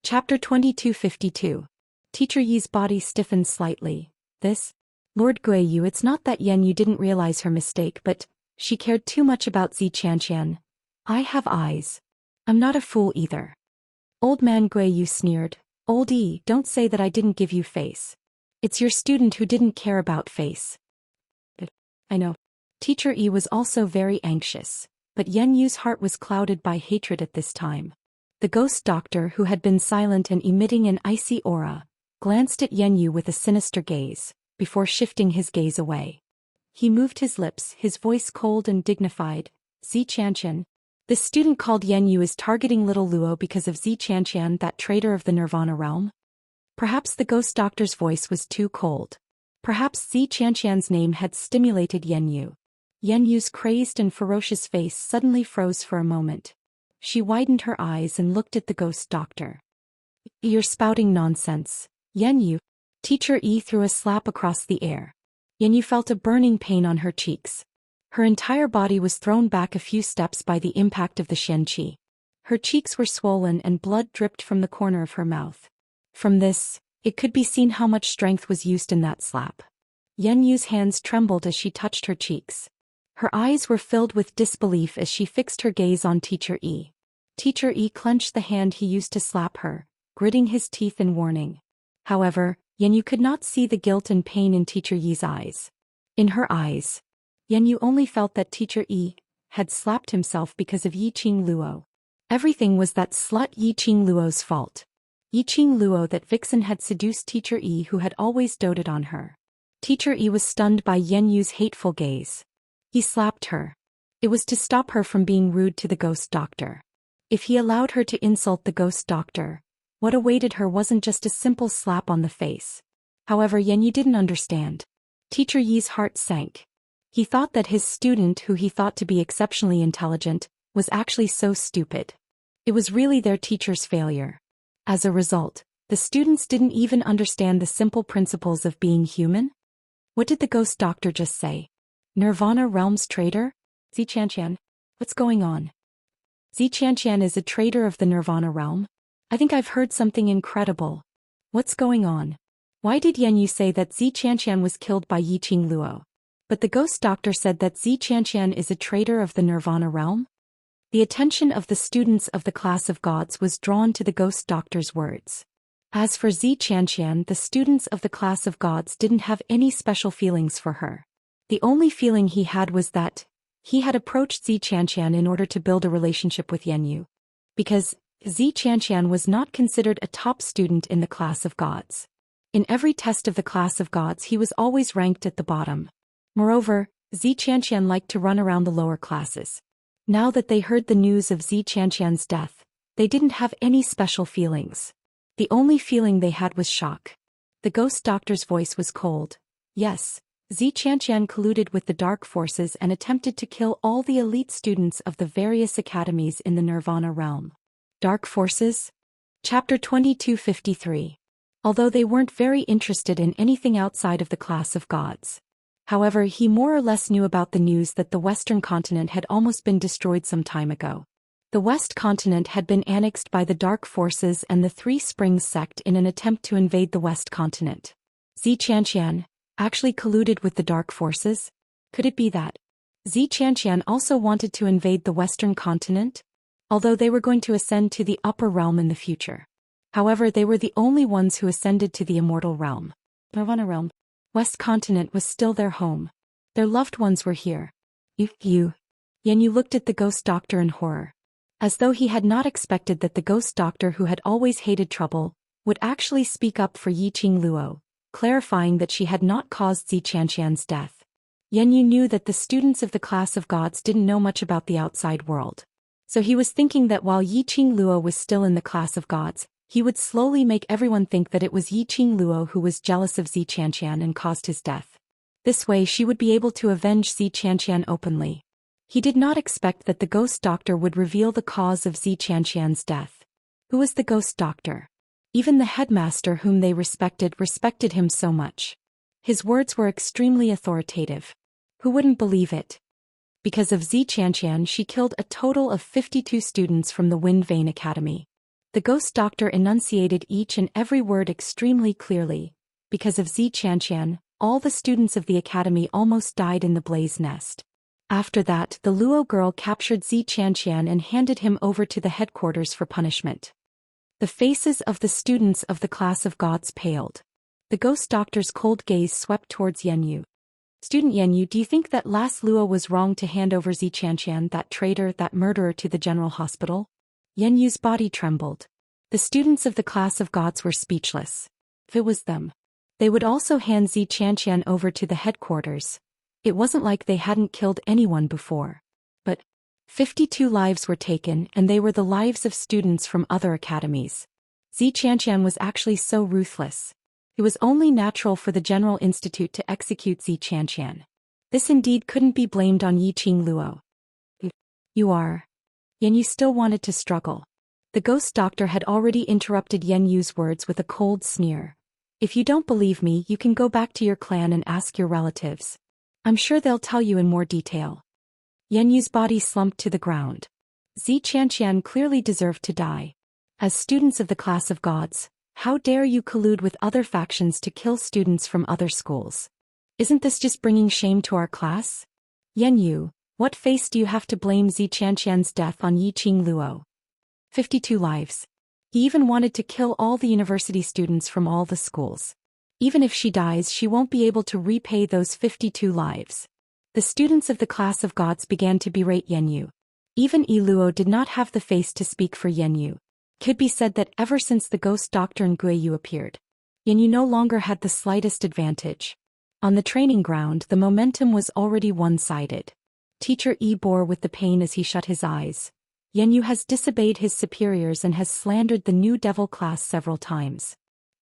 Chapter 2252. Teacher Yi's body stiffened slightly. This? Lord Guiyu, it's not that Yan Yu didn't realize her mistake, but she cared too much about Xianxia. I have eyes. I'm not a fool either. Old man Guiyu sneered. Old E, don't say that I didn't give you face. It's your student who didn't care about face. I know. Teacher E was also very anxious, but Yan Yu's heart was clouded by hatred at this time. The ghost doctor, who had been silent and emitting an icy aura, glanced at Yan Yu with a sinister gaze, before shifting his gaze away. He moved his lips, his voice cold and dignified. Xianxia. This student called Yan Yu is targeting little Luo because of Xianxia, that traitor of the Nirvana realm? Perhaps the ghost doctor's voice was too cold. Perhaps Xianxia's name had stimulated Yan Yu. Yan Yu's crazed and ferocious face suddenly froze for a moment. She widened her eyes and looked at the ghost doctor. You're spouting nonsense, Yan Yu. Teacher E threw a slap across the air. Yan Yu felt a burning pain on her cheeks. Her entire body was thrown back a few steps by the impact of the Xianxia. Her cheeks were swollen and blood dripped from the corner of her mouth. From this, it could be seen how much strength was used in that slap. Yan Yu's hands trembled as she touched her cheeks. Her eyes were filled with disbelief as she fixed her gaze on Teacher E. Teacher E clenched the hand he used to slap her, gritting his teeth in warning. However, Yan Yu could not see the guilt and pain in Teacher Yi's eyes. In her eyes, Yan Yu only felt that Teacher E had slapped himself because of Yiqing Luo. Everything was that slut Yiqing Luo's fault. Yiqing Luo, that vixen, had seduced Teacher E, who had always doted on her. Teacher E was stunned by Yan Yu's hateful gaze. He slapped her. It was to stop her from being rude to the ghost doctor. If he allowed her to insult the ghost doctor, what awaited her wasn't just a simple slap on the face. However, Yan Yu didn't understand. Teacher Yi's heart sank. He thought that his student, who he thought to be exceptionally intelligent, was actually so stupid. It was really their teacher's failure. As a result, the students didn't even understand the simple principles of being human. What did the ghost doctor just say? Nirvana Realm's traitor? Xianxia. What's going on? Xianxia is a traitor of the Nirvana Realm? I think I've heard something incredible. What's going on? Why did Yan Yu say that Xianxia was killed by Yiqing Luo? But the ghost doctor said that Xianxia is a traitor of the Nirvana Realm? The attention of the students of the class of gods was drawn to the ghost doctor's words. As for Xianxia, the students of the class of gods didn't have any special feelings for her. The only feeling he had was that he had approached Xianxia in order to build a relationship with Yan Yu. Because Xianxia was not considered a top student in the class of gods. In every test of the class of gods he was always ranked at the bottom. Moreover, Xianxia liked to run around the lower classes. Now that they heard the news of Xianxia's death, they didn't have any special feelings. The only feeling they had was shock. The ghost doctor's voice was cold. Yes, Xianxia colluded with the dark forces and attempted to kill all the elite students of the various academies in the Nirvana realm. Dark forces? Chapter 2253. Although they weren't very interested in anything outside of the class of gods. However, he more or less knew about the news that the Western continent had almost been destroyed some time ago. The West continent had been annexed by the Dark Forces and the Three Springs sect in an attempt to invade the West continent. Xianxia actually colluded with the Dark Forces? Could it be that Xianxia also wanted to invade the Western continent? Although they were going to ascend to the upper realm in the future. However, they were the only ones who ascended to the Immortal realm. Nirvana realm. West continent was still their home. Their loved ones were here. Yan Yu looked at the ghost doctor in horror. As though he had not expected that the ghost doctor, who had always hated trouble, would actually speak up for Yiqing Luo, clarifying that she had not caused Xianxia's death. Yan Yu knew that the students of the class of gods didn't know much about the outside world. So he was thinking that while Yiqing Luo was still in the class of gods, he would slowly make everyone think that it was Yiqing Luo who was jealous of Xianxia and caused his death. This way she would be able to avenge Xianxia openly. He did not expect that the ghost doctor would reveal the cause of Xianxia's death. Who was the ghost doctor? Even the headmaster, whom they respected him so much. His words were extremely authoritative. Who wouldn't believe it? Because of Xianxia, she killed a total of 52 students from the Wind Vein Academy. The ghost doctor enunciated each and every word extremely clearly. Because of Xianxia, all the students of the academy almost died in the blaze nest. After that, the Luo girl captured Xianxia and handed him over to the headquarters for punishment. The faces of the students of the class of gods paled. The ghost doctor's cold gaze swept towards Yanyu. Student Yanyu, do you think that last Luo was wrong to hand over Xianxia, that traitor, that murderer, to the general hospital? Yanyu's body trembled. The students of the class of gods were speechless. If it was them, they would also hand Xianxia over to the headquarters. It wasn't like they hadn't killed anyone before. But 52 lives were taken, and they were the lives of students from other academies. Xianxia was actually so ruthless. It was only natural for the General Institute to execute Xianxia. This indeed couldn't be blamed on Yiqing Luo. You are. Yanyu still wanted to struggle. The ghost doctor had already interrupted Yanyu's words with a cold sneer. If you don't believe me, you can go back to your clan and ask your relatives. I'm sure they'll tell you in more detail. Yanyu's body slumped to the ground. Xianxia clearly deserved to die. As students of the class of gods, how dare you collude with other factions to kill students from other schools? Isn't this just bringing shame to our class? Yanyu, what face do you have to blame Xianxia's death on Yiqing Luo? 52 lives. He even wanted to kill all the university students from all the schools. Even if she dies, she won't be able to repay those 52 lives. The students of the class of gods began to berate Yanyu. Even Luo did not have the face to speak for Yanyu. Could be said that ever since the ghost doctor and Guiyu appeared, Yanyu no longer had the slightest advantage. On the training ground, the momentum was already one-sided. Teacher bore with the pain as he shut his eyes. Yanyu has disobeyed his superiors and has slandered the new devil class several times.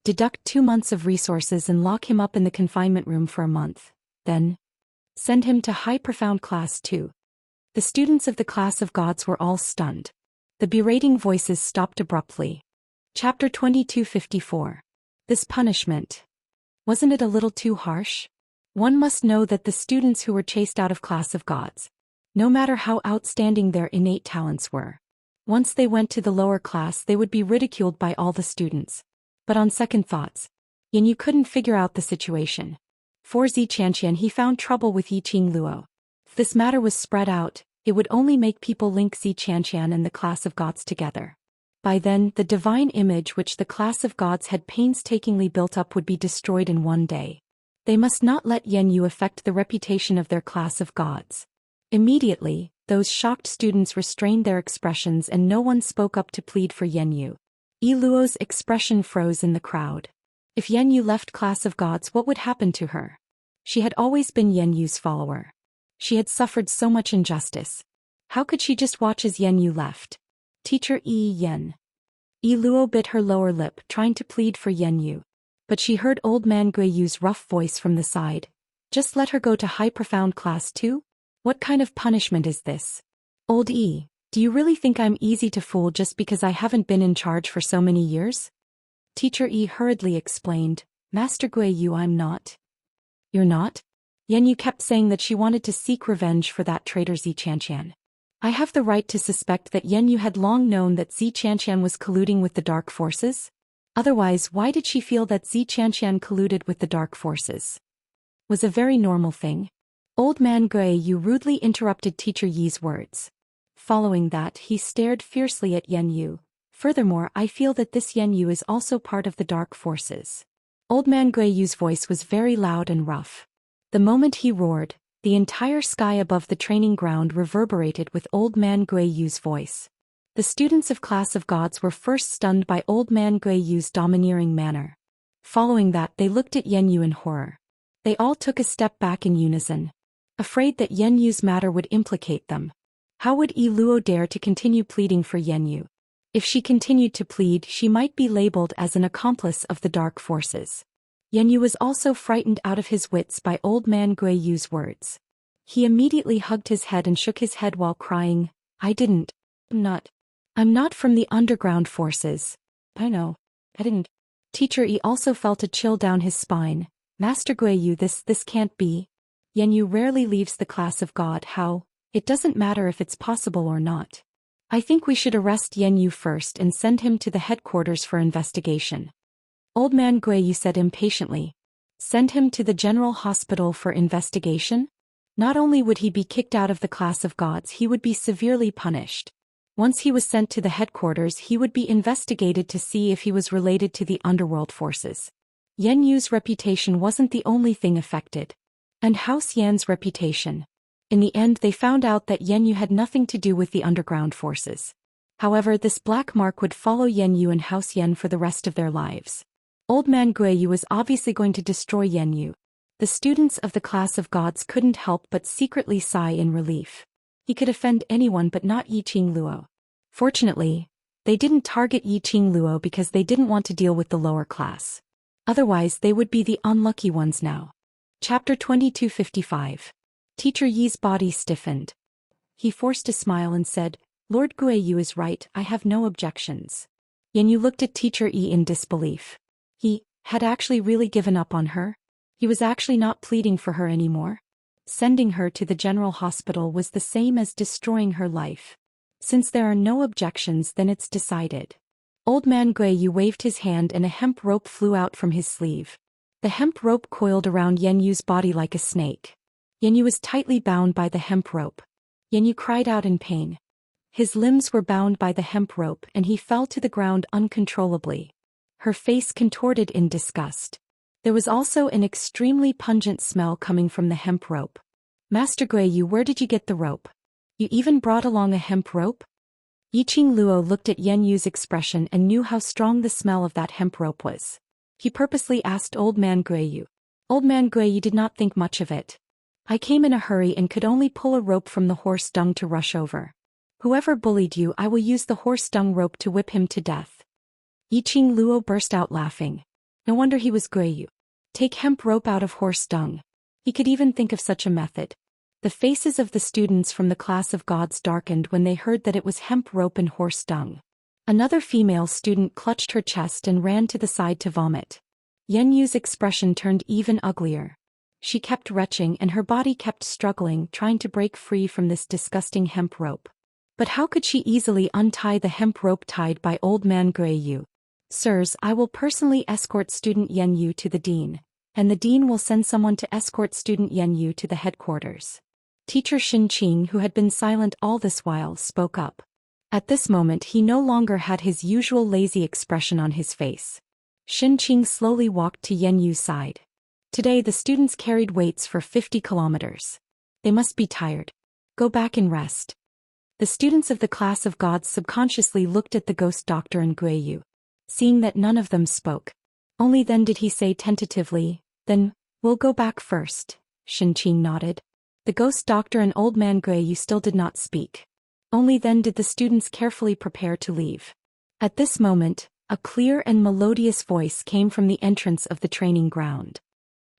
Deduct 2 months of resources and lock him up in the confinement room for a month. Then send him to high profound class 2. The students of the class of gods were all stunned. The berating voices stopped abruptly. Chapter 2254. This punishment. Wasn't it a little too harsh? One must know that the students who were chased out of class of gods, no matter how outstanding their innate talents were, once they went to the lower class they would be ridiculed by all the students. But on second thoughts, Yanyu couldn't figure out the situation. For Xianxia, he found trouble with Yiqing Luo. If this matter was spread out, it would only make people link Xianxia and the class of gods together. By then, the divine image which the class of gods had painstakingly built up would be destroyed in one day. They must not let Yanyu affect the reputation of their class of gods. Immediately, those shocked students restrained their expressions and no one spoke up to plead for Yanyu. Luo's expression froze in the crowd. If Yanyu left class of gods, what would happen to her? She had always been Yanyu's follower. She had suffered so much injustice. How could she just watch as Yanyu left? Teacher Yen. Luo bit her lower lip, trying to plead for Yanyu. But she heard old man Guiyu's rough voice from the side. Just let her go to high profound class 2? What kind of punishment is this? Old do you really think I'm easy to fool just because I haven't been in charge for so many years? Teacher hurriedly explained, Master Guiyu, I'm not. You're not? Yanyu kept saying that she wanted to seek revenge for that traitor Xianxia. I have the right to suspect that Yanyu had long known that Xianxia was colluding with the dark forces? Otherwise, why did she feel that Xianxia colluded with the dark forces? Was a very normal thing. Old man Guiyu rudely interrupted Teacher Yi's words. Following that, he stared fiercely at Yanyu. Furthermore, I feel that this Yanyu is also part of the dark forces. Old man Guiyu's voice was very loud and rough. The moment he roared, the entire sky above the training ground reverberated with old man Guiyu's voice. The students of class of gods were first stunned by old man Guiyu's domineering manner. Following that, they looked at Yanyu in horror. They all took a step back in unison, afraid that Yanyu's matter would implicate them. How would Luo dare to continue pleading for Yanyu? If she continued to plead, she might be labeled as an accomplice of the dark forces. Yanyu was also frightened out of his wits by old man Guiyu's words. He immediately hugged his head and shook his head while crying, I'm not from the underground forces. I know. I didn't. Teacher also felt a chill down his spine. Master Guiyu, this can't be. Yanyu rarely leaves the class of God. How? It doesn't matter if it's possible or not. I think we should arrest Yan Yu first and send him to the headquarters for investigation. Old man Guiyu said impatiently. Send him to the general hospital for investigation? Not only would he be kicked out of the class of gods, he would be severely punished. Once he was sent to the headquarters, he would be investigated to see if he was related to the underworld forces. Yan Yu's reputation wasn't the only thing affected. And Zhou Xian's reputation. In the end, they found out that Yan Yu had nothing to do with the underground forces. However, this black mark would follow Yan Yu and Zhou Xian for the rest of their lives. Old man Guiyu was obviously going to destroy Yan Yu. The students of the class of gods couldn't help but secretly sigh in relief. He could offend anyone but not Yiqing Luo. Fortunately, they didn't target Yiqing Luo because they didn't want to deal with the lower class. Otherwise, they would be the unlucky ones now. Chapter 2255. Teacher Yi's body stiffened. He forced a smile and said, Lord Guiyu is right, I have no objections. Yan Yu looked at Teacher Yi in disbelief. He had actually really given up on her? He was actually not pleading for her anymore? Sending her to the general hospital was the same as destroying her life. Since there are no objections, then it's decided. Old man Guiyu waved his hand and a hemp rope flew out from his sleeve. The hemp rope coiled around Yan Yu's body like a snake. Yan Yu was tightly bound by the hemp rope. Yan Yu cried out in pain. His limbs were bound by the hemp rope and he fell to the ground uncontrollably. Her face contorted in disgust. There was also an extremely pungent smell coming from the hemp rope. Master Guiyu, where did you get the rope? You even brought along a hemp rope? Yiqing Luo looked at Yan Yu's expression and knew how strong the smell of that hemp rope was. He purposely asked Old man Guiyu. Old man Guiyu did not think much of it. I came in a hurry and could only pull a rope from the horse dung to rush over. Whoever bullied you, I will use the horse dung rope to whip him to death. Yiqing Luo burst out laughing. No wonder he was Guiyu. Take hemp rope out of horse dung. He could even think of such a method. The faces of the students from the class of gods darkened when they heard that it was hemp rope and horse dung. Another female student clutched her chest and ran to the side to vomit. Yan Yu's expression turned even uglier. She kept retching and her body kept struggling, trying to break free from this disgusting hemp rope. But how could she easily untie the hemp rope tied by Old man Guiyu? Sirs, I will personally escort student Yan Yu to the dean, and the dean will send someone to escort student Yan Yu to the headquarters. Teacher Xianxia, who had been silent all this while, spoke up. At this moment he no longer had his usual lazy expression on his face. Xianxia slowly walked to Yan Yu's side. Today the students carried weights for 50 kilometers. They must be tired. Go back and rest. The students of the class of gods subconsciously looked at the ghost doctor and Guiyu. Seeing that none of them spoke. Only then did he say tentatively, then, we'll go back first. Xianxia nodded. The ghost doctor and Old man Guiyu still did not speak. Only then did the students carefully prepare to leave. At this moment, a clear and melodious voice came from the entrance of the training ground.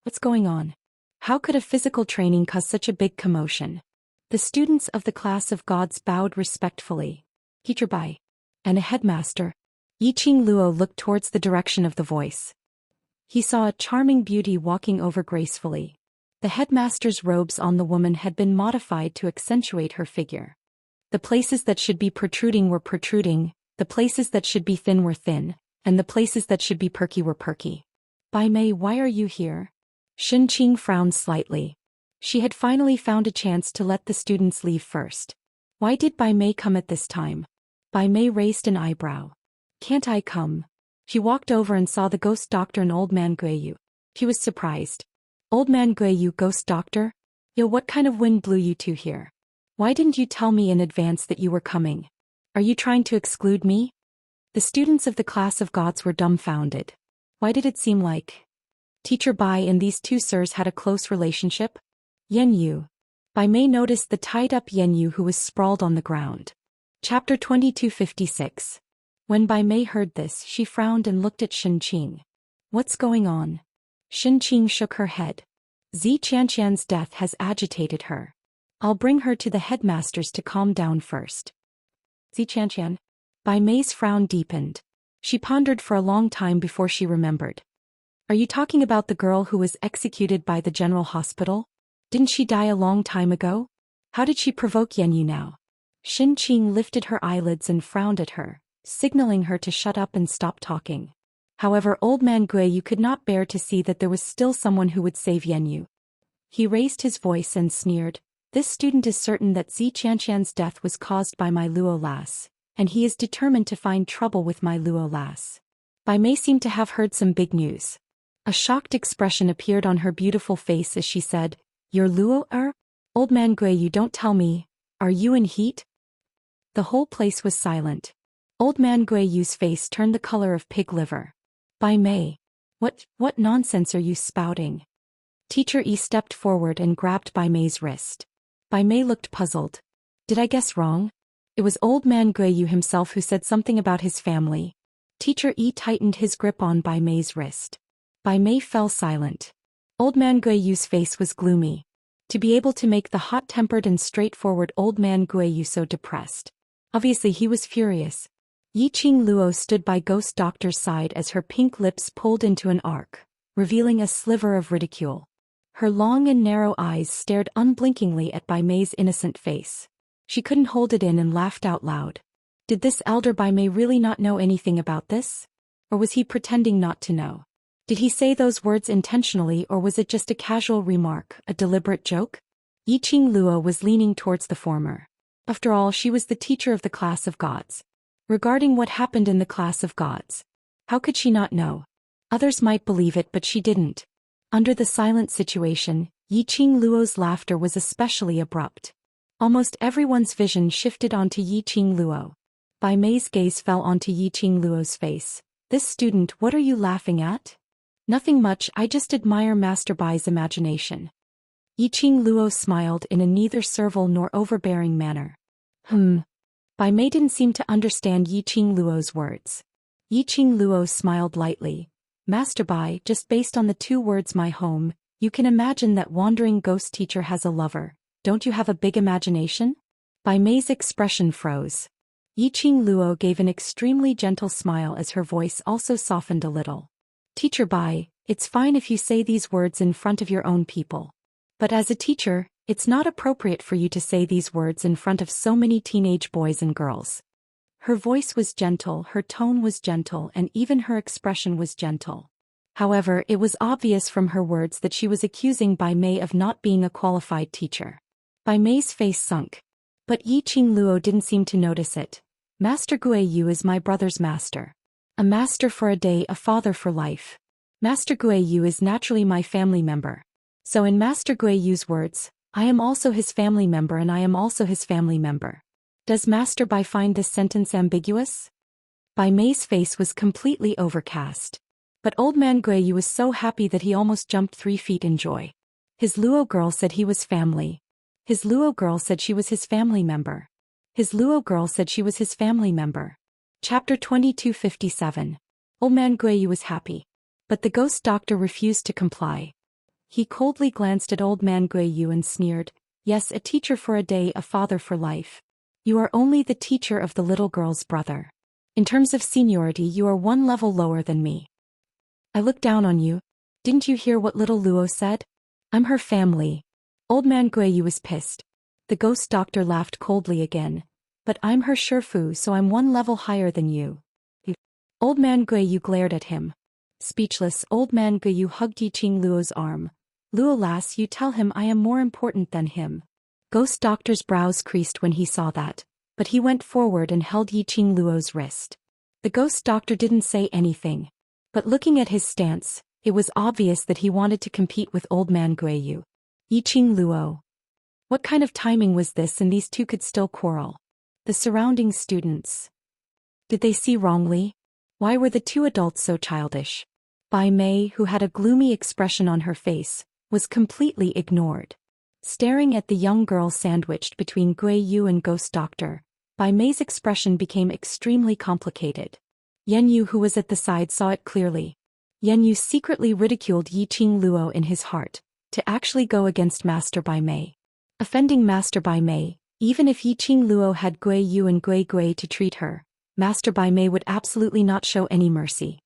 What's going on? How could a physical training cause such a big commotion? The students of the class of gods bowed respectfully. Teacher Bai. And a headmaster. Yiqing Luo looked towards the direction of the voice. He saw a charming beauty walking over gracefully. The headmaster's robes on the woman had been modified to accentuate her figure. The places that should be protruding were protruding, the places that should be thin were thin, and the places that should be perky were perky. Bai Mei, why are you here? Xianxia frowned slightly. She had finally found a chance to let the students leave first. Why did Bai Mei come at this time? Bai Mei raised an eyebrow. Can't I come? She walked over and saw the ghost doctor and Old man Guiyu. She was surprised. Old man Guiyu, ghost doctor? Yo, what kind of wind blew you two here? Why didn't you tell me in advance that you were coming? Are you trying to exclude me? The students of the class of gods were dumbfounded. Why did it seem like Teacher Bai and these two sirs had a close relationship? Yan Yu. Bai Mei noticed the tied-up Yan Yu who was sprawled on the ground. Chapter 2256. When Bai Mei heard this, she frowned and looked at Xianxia. What's going on? Xianxia shook her head. Xianxia's death has agitated her. I'll bring her to the headmasters to calm down first. Xianxia. Bai Mei's frown deepened. She pondered for a long time before she remembered. Are you talking about the girl who was executed by the general hospital? Didn't she die a long time ago? How did she provoke Yan Yu now? Xin lifted her eyelids and frowned at her, signaling her to shut up and stop talking. However, old man Guiyu could not bear to see that there was still someone who would save Yanyu. He raised his voice and sneered, "This student is certain that Xianxia's death was caused by my Luo lass, and he is determined to find trouble with my Luo lass." Bai Mei seemed to have heard some big news. A shocked expression appeared on her beautiful face as she said, "Your Luo? Old man Guiyu, don't tell me, are you in heat?" The whole place was silent. Old man Guiyu's face turned the color of pig liver. "Bai Mei, what nonsense are you spouting?" Teacher Yi stepped forward and grabbed Bai Mei's wrist. Bai Mei looked puzzled. "Did I guess wrong? It was old man Guiyu himself who said something about his family." Teacher Yi tightened his grip on Bai Mei's wrist. Bai Mei fell silent. Old man Guiyu's face was gloomy. To be able to make the hot-tempered and straightforward old man Guiyu so depressed. Obviously he was furious. Yiqing Luo stood by Ghost Doctor's side as her pink lips pulled into an arc, revealing a sliver of ridicule. Her long and narrow eyes stared unblinkingly at Bai Mei's innocent face. She couldn't hold it in and laughed out loud. Did this elder Bai Mei really not know anything about this? Or was he pretending not to know? Did he say those words intentionally, or was it just a casual remark, a deliberate joke? Yiqing Luo was leaning towards the former. After all, she was the teacher of the class of gods. Regarding what happened in the class of gods, how could she not know? Others might believe it, but she didn't. Under the silent situation, Yiqing Luo's laughter was especially abrupt. Almost everyone's vision shifted onto Yiqing Luo. Bai Mei's gaze fell onto Yiqing Luo's face. "This student, what are you laughing at?" "Nothing much, I just admire Master Bai's imagination." Yiqing Luo smiled in a neither servile nor overbearing manner. Bai Mei didn't seem to understand Yiqing Luo's words. Yiqing Luo smiled lightly. "Master Bai, just based on the two words my home, you can imagine that wandering ghost teacher has a lover. Don't you have a big imagination?" Bai Mei's expression froze. Yiqing Luo gave an extremely gentle smile as her voice also softened a little. "Teacher Bai, it's fine if you say these words in front of your own people. But as a teacher, it's not appropriate for you to say these words in front of so many teenage boys and girls." Her voice was gentle, her tone was gentle, and even her expression was gentle. However, it was obvious from her words that she was accusing Bai Mei of not being a qualified teacher. Bai Mei's face sunk. But Yiqing Luo didn't seem to notice it. "Master Guiyu is my brother's master. A master for a day, a father for life. Master Guiyu is naturally my family member. So in Master Guiyu's words, I am also his family member and I am also his family member. Does Master Bai find this sentence ambiguous?" Bai Mei's face was completely overcast. But old man Guiyu was so happy that he almost jumped 3 feet in joy. His Luo girl said he was family. His Luo girl said she was his family member. His Luo girl said she was his family member. Chapter 2257. Old man Guiyu was happy. But the ghost doctor refused to comply. He coldly glanced at old man Guiyu and sneered, "Yes, a teacher for a day, a father for life. You are only the teacher of the little girl's brother. In terms of seniority, you are 1 level lower than me. I look down on you. Didn't you hear what little Luo said? I'm her family." Old man Guiyu was pissed. The ghost doctor laughed coldly again. "But I'm her Shifu, so I'm 1 level higher than you." Old man Guiyu glared at him. Speechless, old man Guiyu hugged Yiqing Luo's arm. "Luo lass, you tell him I am more important than him." Ghost doctor's brows creased when he saw that, but he went forward and held Yiqing Luo's wrist. The ghost doctor didn't say anything. But looking at his stance, it was obvious that he wanted to compete with old man Guiyu. Yiqing Luo. What kind of timing was this, and these two could still quarrel? The surrounding students. Did they see wrongly? Why were the 2 adults so childish? Bai Mei, who had a gloomy expression on her face, was completely ignored. Staring at the young girl sandwiched between Guiyu and Ghost Doctor, Bai Mei's expression became extremely complicated. Yanyu, who was at the side, saw it clearly. Yanyu secretly ridiculed Yiqing Luo in his heart, to actually go against Master Bai Mei. Offending Master Bai Mei, even if Yiqing Luo had Guiyu and Gui to treat her, Master Bai Mei would absolutely not show any mercy.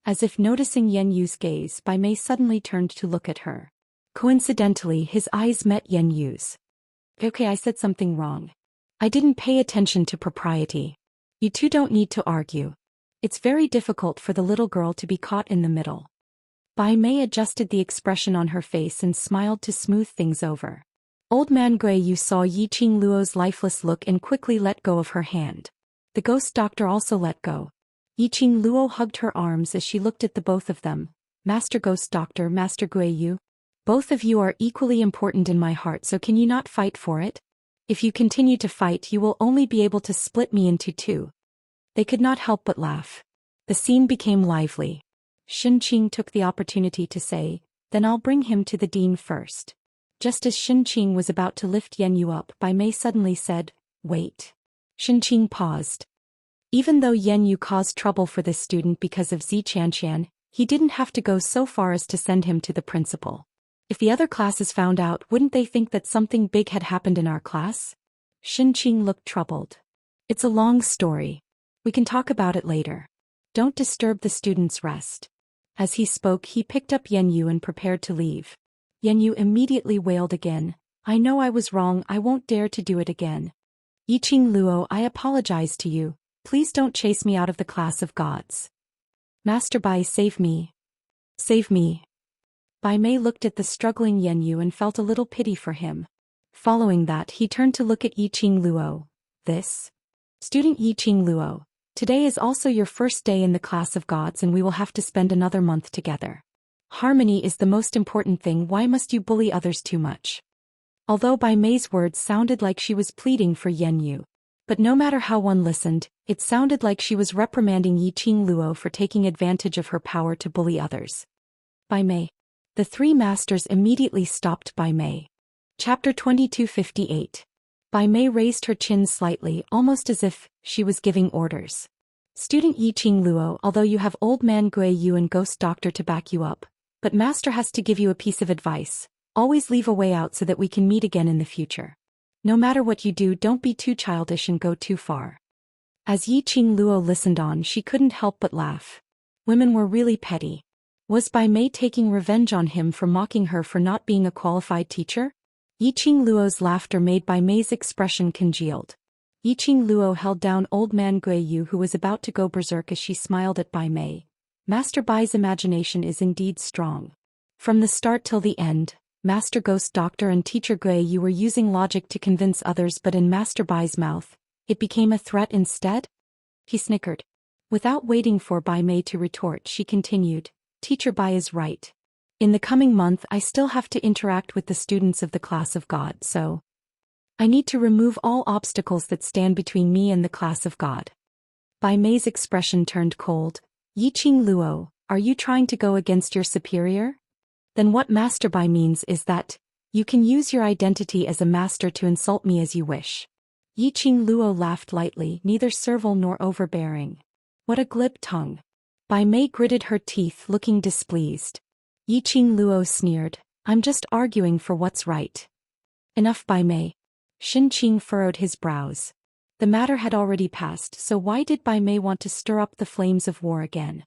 As if noticing Yanyu's gaze, Bai Mei suddenly turned to look at her. Coincidentally, his eyes met Yanyu's. "Okay, I said something wrong. I didn't pay attention to propriety. You two don't need to argue. It's very difficult for the little girl to be caught in the middle. Bai Mei adjusted the expression on her face and smiled to smooth things over. Old man Gui Yu saw Yiqing Luo's lifeless look and quickly let go of her hand. The ghost doctor also let go. Yiqing Luo hugged her arms as she looked at the both of them. Master Ghost Doctor, Master Gui Yu. Both of you are equally important in my heart, so can you not fight for it? If you continue to fight, you will only be able to split me into two. They could not help but laugh. The scene became lively. Xinqing took the opportunity to say, then I'll bring him to the dean first. Just as Xinqing was about to lift Yan Yu up, Bai Mei suddenly said, wait. Xinqing paused. Even though Yan Yu caused trouble for this student because of Xianxia, he didn't have to go so far as to send him to the principal. If the other classes found out, wouldn't they think that something big had happened in our class? Xinqing looked troubled. It's a long story. We can talk about it later. Don't disturb the student's rest. As he spoke, he picked up Yan Yu and prepared to leave. Yan Yu immediately wailed again. I know I was wrong, I won't dare to do it again. Yiqing Luo, I apologize to you. Please don't chase me out of the class of gods. Master Bai, save me. Save me. Bai Mei looked at the struggling Yan Yu and felt a little pity for him. Following that, he turned to look at Yiqing Luo. This? Student Yiqing Luo, today is also your first day in the class of gods and we will have to spend another month together. Harmony is the most important thing, why must you bully others too much? Although Bai Mei's words sounded like she was pleading for Yan Yu, but no matter how one listened, it sounded like she was reprimanding Yiqing Luo for taking advantage of her power to bully others. Bai Mei. The three masters immediately stopped Bai Mei. Chapter 2258. Bai Mei raised her chin slightly, almost as if she was giving orders. Student Yiqing Luo, although you have Old Man Gui Yu and Ghost Doctor to back you up, but Master has to give you a piece of advice. Always leave a way out so that we can meet again in the future. No matter what you do, don't be too childish and go too far. As Yiqing Luo listened on, she couldn't help but laugh. Women were really petty. Was Bai Mei taking revenge on him for mocking her for not being a qualified teacher? Yiqing Luo's laughter made Bai Mei's expression congealed. Yiqing Luo held down Old Man Gui Yu, who was about to go berserk, as she smiled at Bai Mei. Master Bai's imagination is indeed strong. From the start till the end, Master Ghost Doctor and Teacher Gui Yu were using logic to convince others, but in Master Bai's mouth, it became a threat instead? He snickered. Without waiting for Bai Mei to retort, she continued. Teacher Bai is right. In the coming month, I still have to interact with the students of the class of God, so I need to remove all obstacles that stand between me and the class of God. Bai Mei's expression turned cold. Yiqing Luo, are you trying to go against your superior? Then what Master Bai means is that you can use your identity as a master to insult me as you wish. Yiqing Luo laughed lightly, neither servile nor overbearing. What a glib tongue. Bai Mei gritted her teeth, looking displeased. Yiqing Luo sneered, I'm just arguing for what's right. Enough, Bai Mei. Xinqing furrowed his brows. The matter had already passed, so why did Bai Mei want to stir up the flames of war again?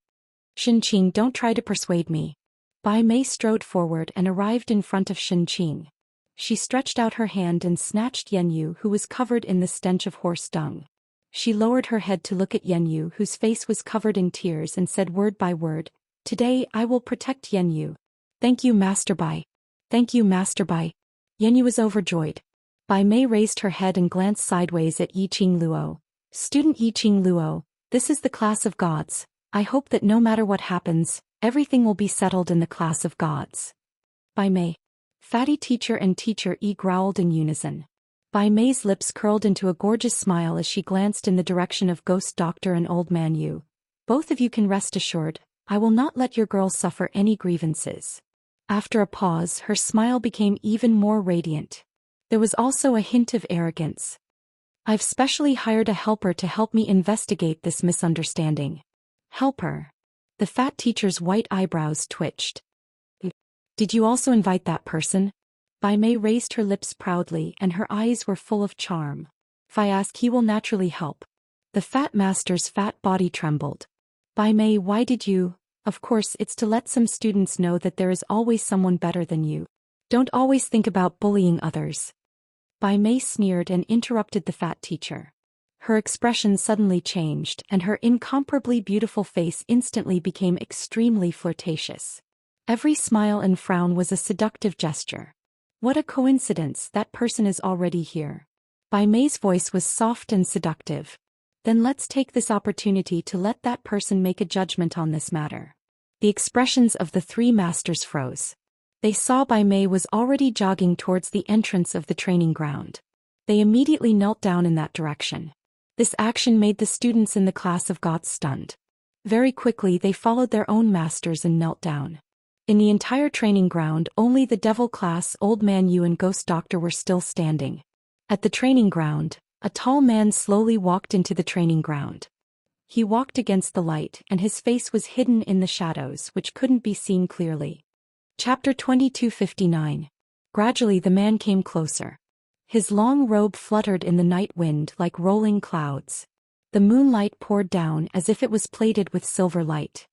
Xinqing, don't try to persuade me. Bai Mei strode forward and arrived in front of Xinqing. She stretched out her hand and snatched Yan Yu, who was covered in the stench of horse dung. She lowered her head to look at Yan Yu, whose face was covered in tears, and said word by word, Today I will protect Yan Yu. Thank you, Master Bai. Thank you, Master Bai. Yan Yu was overjoyed. Bai Mei raised her head and glanced sideways at Yiqing Luo. Student Yiqing Luo, this is the class of gods. I hope that no matter what happens, everything will be settled in the class of gods. Bai Mei. Fatty Teacher and Teacher E growled in unison. Bai Mei's lips curled into a gorgeous smile as she glanced in the direction of Ghost Doctor and Old Man Yu. Both of you can rest assured, I will not let your girl suffer any grievances. After a pause, her smile became even more radiant. There was also a hint of arrogance. I've specially hired a helper to help me investigate this misunderstanding. Helper? The fat teacher's white eyebrows twitched. Did you also invite that person? Bai Mei raised her lips proudly and her eyes were full of charm. If I ask, he will naturally help. The fat master's fat body trembled. Bai Mei, why did you? Of course, it's to let some students know that there is always someone better than you. Don't always think about bullying others. Bai Mei sneered and interrupted the fat teacher. Her expression suddenly changed, and her incomparably beautiful face instantly became extremely flirtatious. Every smile and frown was a seductive gesture. What a coincidence, that person is already here. Bai Mei's voice was soft and seductive. Then let's take this opportunity to let that person make a judgment on this matter. The expressions of the three masters froze. They saw Bai Mei was already jogging towards the entrance of the training ground. They immediately knelt down in that direction. This action made the students in the class of gods stunned. Very quickly they followed their own masters and knelt down. In the entire training ground, only the devil class, Old Man Yu and Ghost Doctor were still standing. At the training ground, a tall man slowly walked into the training ground. He walked against the light, and his face was hidden in the shadows, which couldn't be seen clearly. Chapter 2259. Gradually the man came closer. His long robe fluttered in the night wind like rolling clouds. The moonlight poured down as if it was plated with silver light.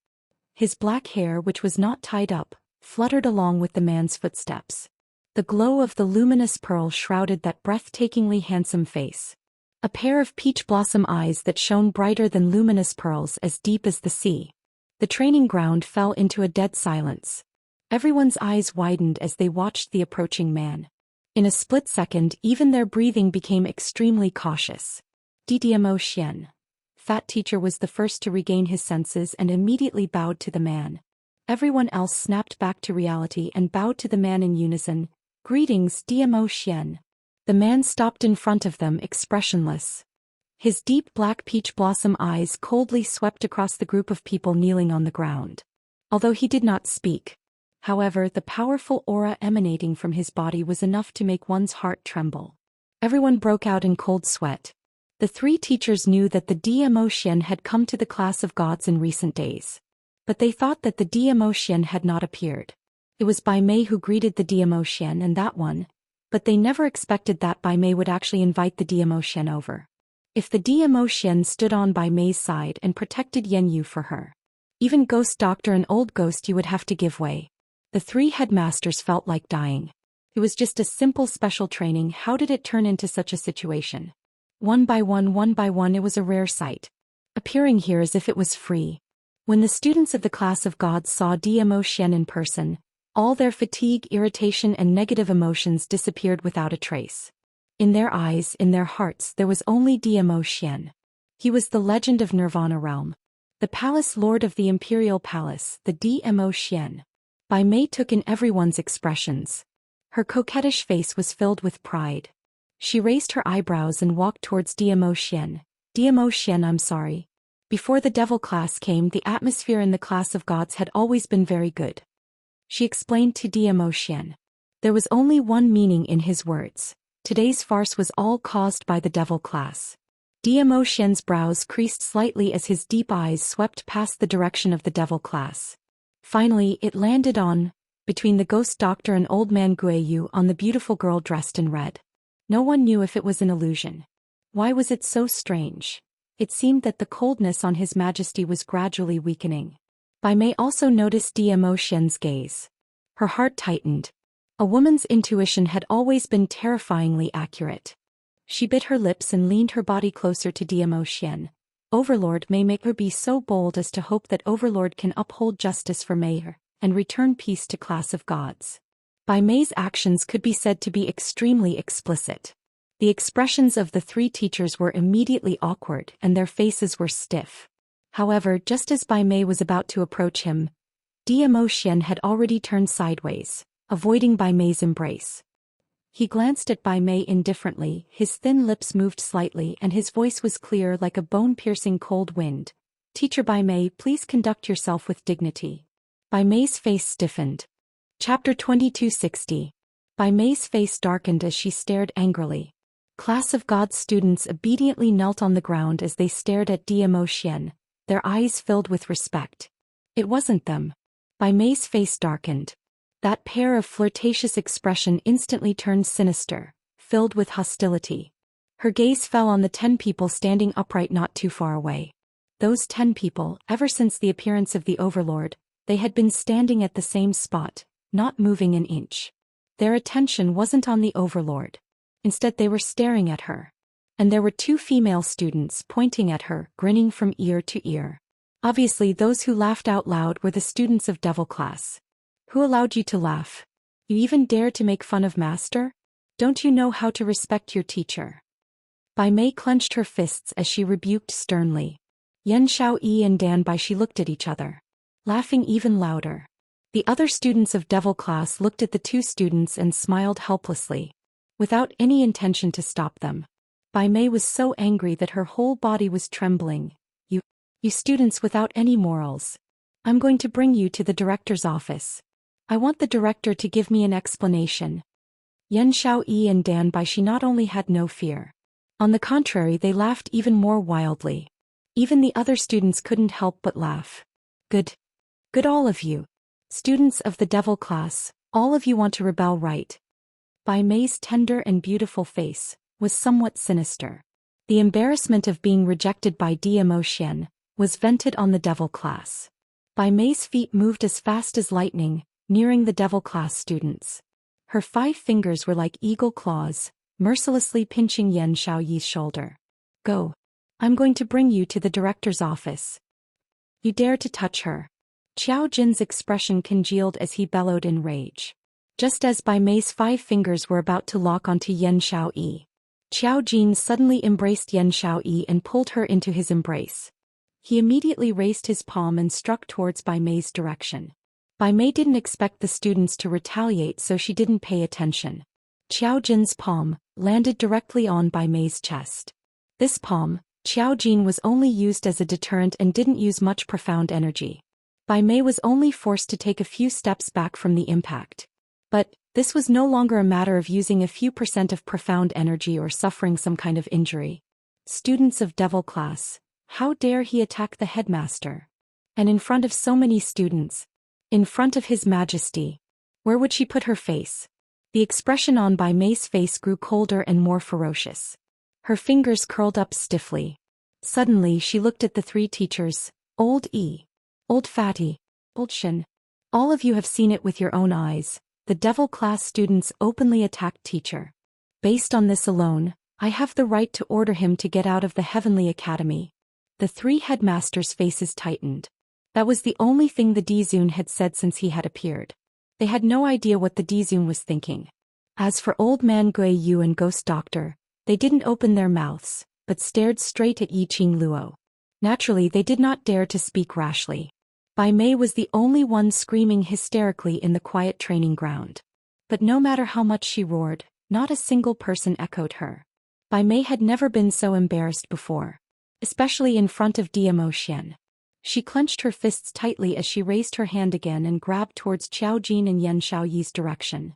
His black hair, which was not tied up, fluttered along with the man's footsteps. The glow of the luminous pearl shrouded that breathtakingly handsome face. A pair of peach blossom eyes that shone brighter than luminous pearls, as deep as the sea. The training ground fell into a dead silence. Everyone's eyes widened as they watched the approaching man. In a split second, even their breathing became extremely cautious. Zhou Xian. Fat teacher was the first to regain his senses and immediately bowed to the man. Everyone else snapped back to reality and bowed to the man in unison. Greetings, Zhou Xian. The man stopped in front of them, expressionless. His deep black peach blossom eyes coldly swept across the group of people kneeling on the ground. Although he did not speak. However, the powerful aura emanating from his body was enough to make one's heart tremble. Everyone broke out in cold sweat. The three teachers knew that the Zhou Xian had come to the class of gods in recent days. But they thought that the Zhou Xian had not appeared. It was Bai Mei who greeted the Zhou Xian and that one, but they never expected that Bai Mei would actually invite the Zhou Xian over. If the Zhou Xian stood on Bai Mei's side and protected Yan Yu for her, even Ghost Doctor and Old Ghost Yu would have to give way. The three headmasters felt like dying. It was just a simple special training. How did it turn into such a situation? One by one, it was a rare sight. Appearing here as if it was free. When the students of the class of gods saw Zhou Xian in person, all their fatigue, irritation and negative emotions disappeared without a trace. In their eyes, in their hearts, there was only Zhou Xian. He was the legend of Nirvana realm. The palace lord of the imperial palace, the Zhou Xian. Bai Mei took in everyone's expressions. Her coquettish face was filled with pride. She raised her eyebrows and walked towards Zhou Xian. Zhou Xian, I'm sorry. Before the devil class came, the atmosphere in the class of gods had always been very good. She explained to Zhou Xian. There was only one meaning in his words. Today's farce was all caused by the devil class. Zhou Xian's brows creased slightly as his deep eyes swept past the direction of the devil class. Finally, it landed on, between the Ghost Doctor and Old Man Guiyu, on the beautiful girl dressed in red. No one knew if it was an illusion. Why was it so strange? It seemed that the coldness on His Majesty was gradually weakening. Bai Mei also noticed Zhou Xian's gaze. Her heart tightened. A woman's intuition had always been terrifyingly accurate. She bit her lips and leaned her body closer to Zhou Xian. Overlord may make her be so bold as to hope that Overlord can uphold justice for Mayor and return peace to class of gods. Bai Mei's actions could be said to be extremely explicit. The expressions of the three teachers were immediately awkward and their faces were stiff. However, just as Bai Mei was about to approach him, Zhou Xian had already turned sideways, avoiding Bai Mei's embrace. He glanced at Bai Mei indifferently, his thin lips moved slightly and his voice was clear like a bone-piercing cold wind. Teacher Bai Mei, please conduct yourself with dignity. Bai Mei's face stiffened. Chapter 2260. Bai Mei's face darkened as she stared angrily. Class of gods students obediently knelt on the ground as they stared at Zhou Xian, their eyes filled with respect. It wasn't them. Bai Mei's face darkened. That pair of flirtatious expression instantly turned sinister, filled with hostility. Her gaze fell on the 10 people standing upright not too far away. Those 10 people, ever since the appearance of the Overlord, they had been standing at the same spot, not moving an inch. Their attention wasn't on the Overlord. Instead they were staring at her. And there were two female students pointing at her, grinning from ear to ear. Obviously those who laughed out loud were the students of Devil class. Who allowed you to laugh? You even dare to make fun of Master? Don't you know how to respect your teacher? Bai Mei clenched her fists as she rebuked sternly. Yan Xiaoyi and Dan Baishi looked at each other, laughing even louder. The other students of Devil class looked at the two students and smiled helplessly, without any intention to stop them. Bai Mei was so angry that her whole body was trembling. You students without any morals. I'm going to bring you to the director's office. I want the director to give me an explanation. Yan Xiaoyi and Dan Baishi not only had no fear. On the contrary, they laughed even more wildly. Even the other students couldn't help but laugh. Good all of you. Students of the Devil class, all of you want to rebel, right? Bai Mei's tender and beautiful face was somewhat sinister. The embarrassment of being rejected by Zhou Xian was vented on the Devil class. Bai Mei's feet moved as fast as lightning, nearing the Devil class students. Her 5 fingers were like eagle claws, mercilessly pinching Yan Xiaoyi's shoulder. Go. I'm going to bring you to the director's office. You dare to touch her. Qiao Jin's expression congealed as he bellowed in rage. Just as Bai Mei's 5 fingers were about to lock onto Yan Xiaoyi, Qiao Jin suddenly embraced Yan Xiaoyi and pulled her into his embrace. He immediately raised his palm and struck towards Bai Mei's direction. Bai Mei didn't expect the students to retaliate, so she didn't pay attention. Qiao Jin's palm landed directly on Bai Mei's chest. This palm, Qiao Jin, was only used as a deterrent and didn't use much profound energy. Bai Mei was only forced to take a few steps back from the impact. But this was no longer a matter of using a few % of profound energy or suffering some kind of injury. Students of Devil class, how dare he attack the headmaster? And in front of so many students. In front of His Majesty. Where would she put her face? The expression on Bai Mei's face grew colder and more ferocious. Her fingers curled up stiffly. Suddenly she looked at the 3 teachers, Old E, Old Fatty, Old Shin. All of you have seen it with your own eyes. The Devil class students openly attacked teacher. Based on this alone, I have the right to order him to get out of the Heavenly Academy. The 3 headmasters' faces tightened. That was the only thing the Dizun had said since he had appeared. They had no idea what the Dizun was thinking. As for Old Man Gui Yu and Ghost Doctor, they didn't open their mouths, but stared straight at Yiqing Luo. Naturally, they did not dare to speak rashly. Bai Mei was the only one screaming hysterically in the quiet training ground. But no matter how much she roared, not a single person echoed her. Bai Mei had never been so embarrassed before. Especially in front of Zhou Xian. She clenched her fists tightly as she raised her hand again and grabbed towards Qiao Jin and Yan Xiaoyi's direction.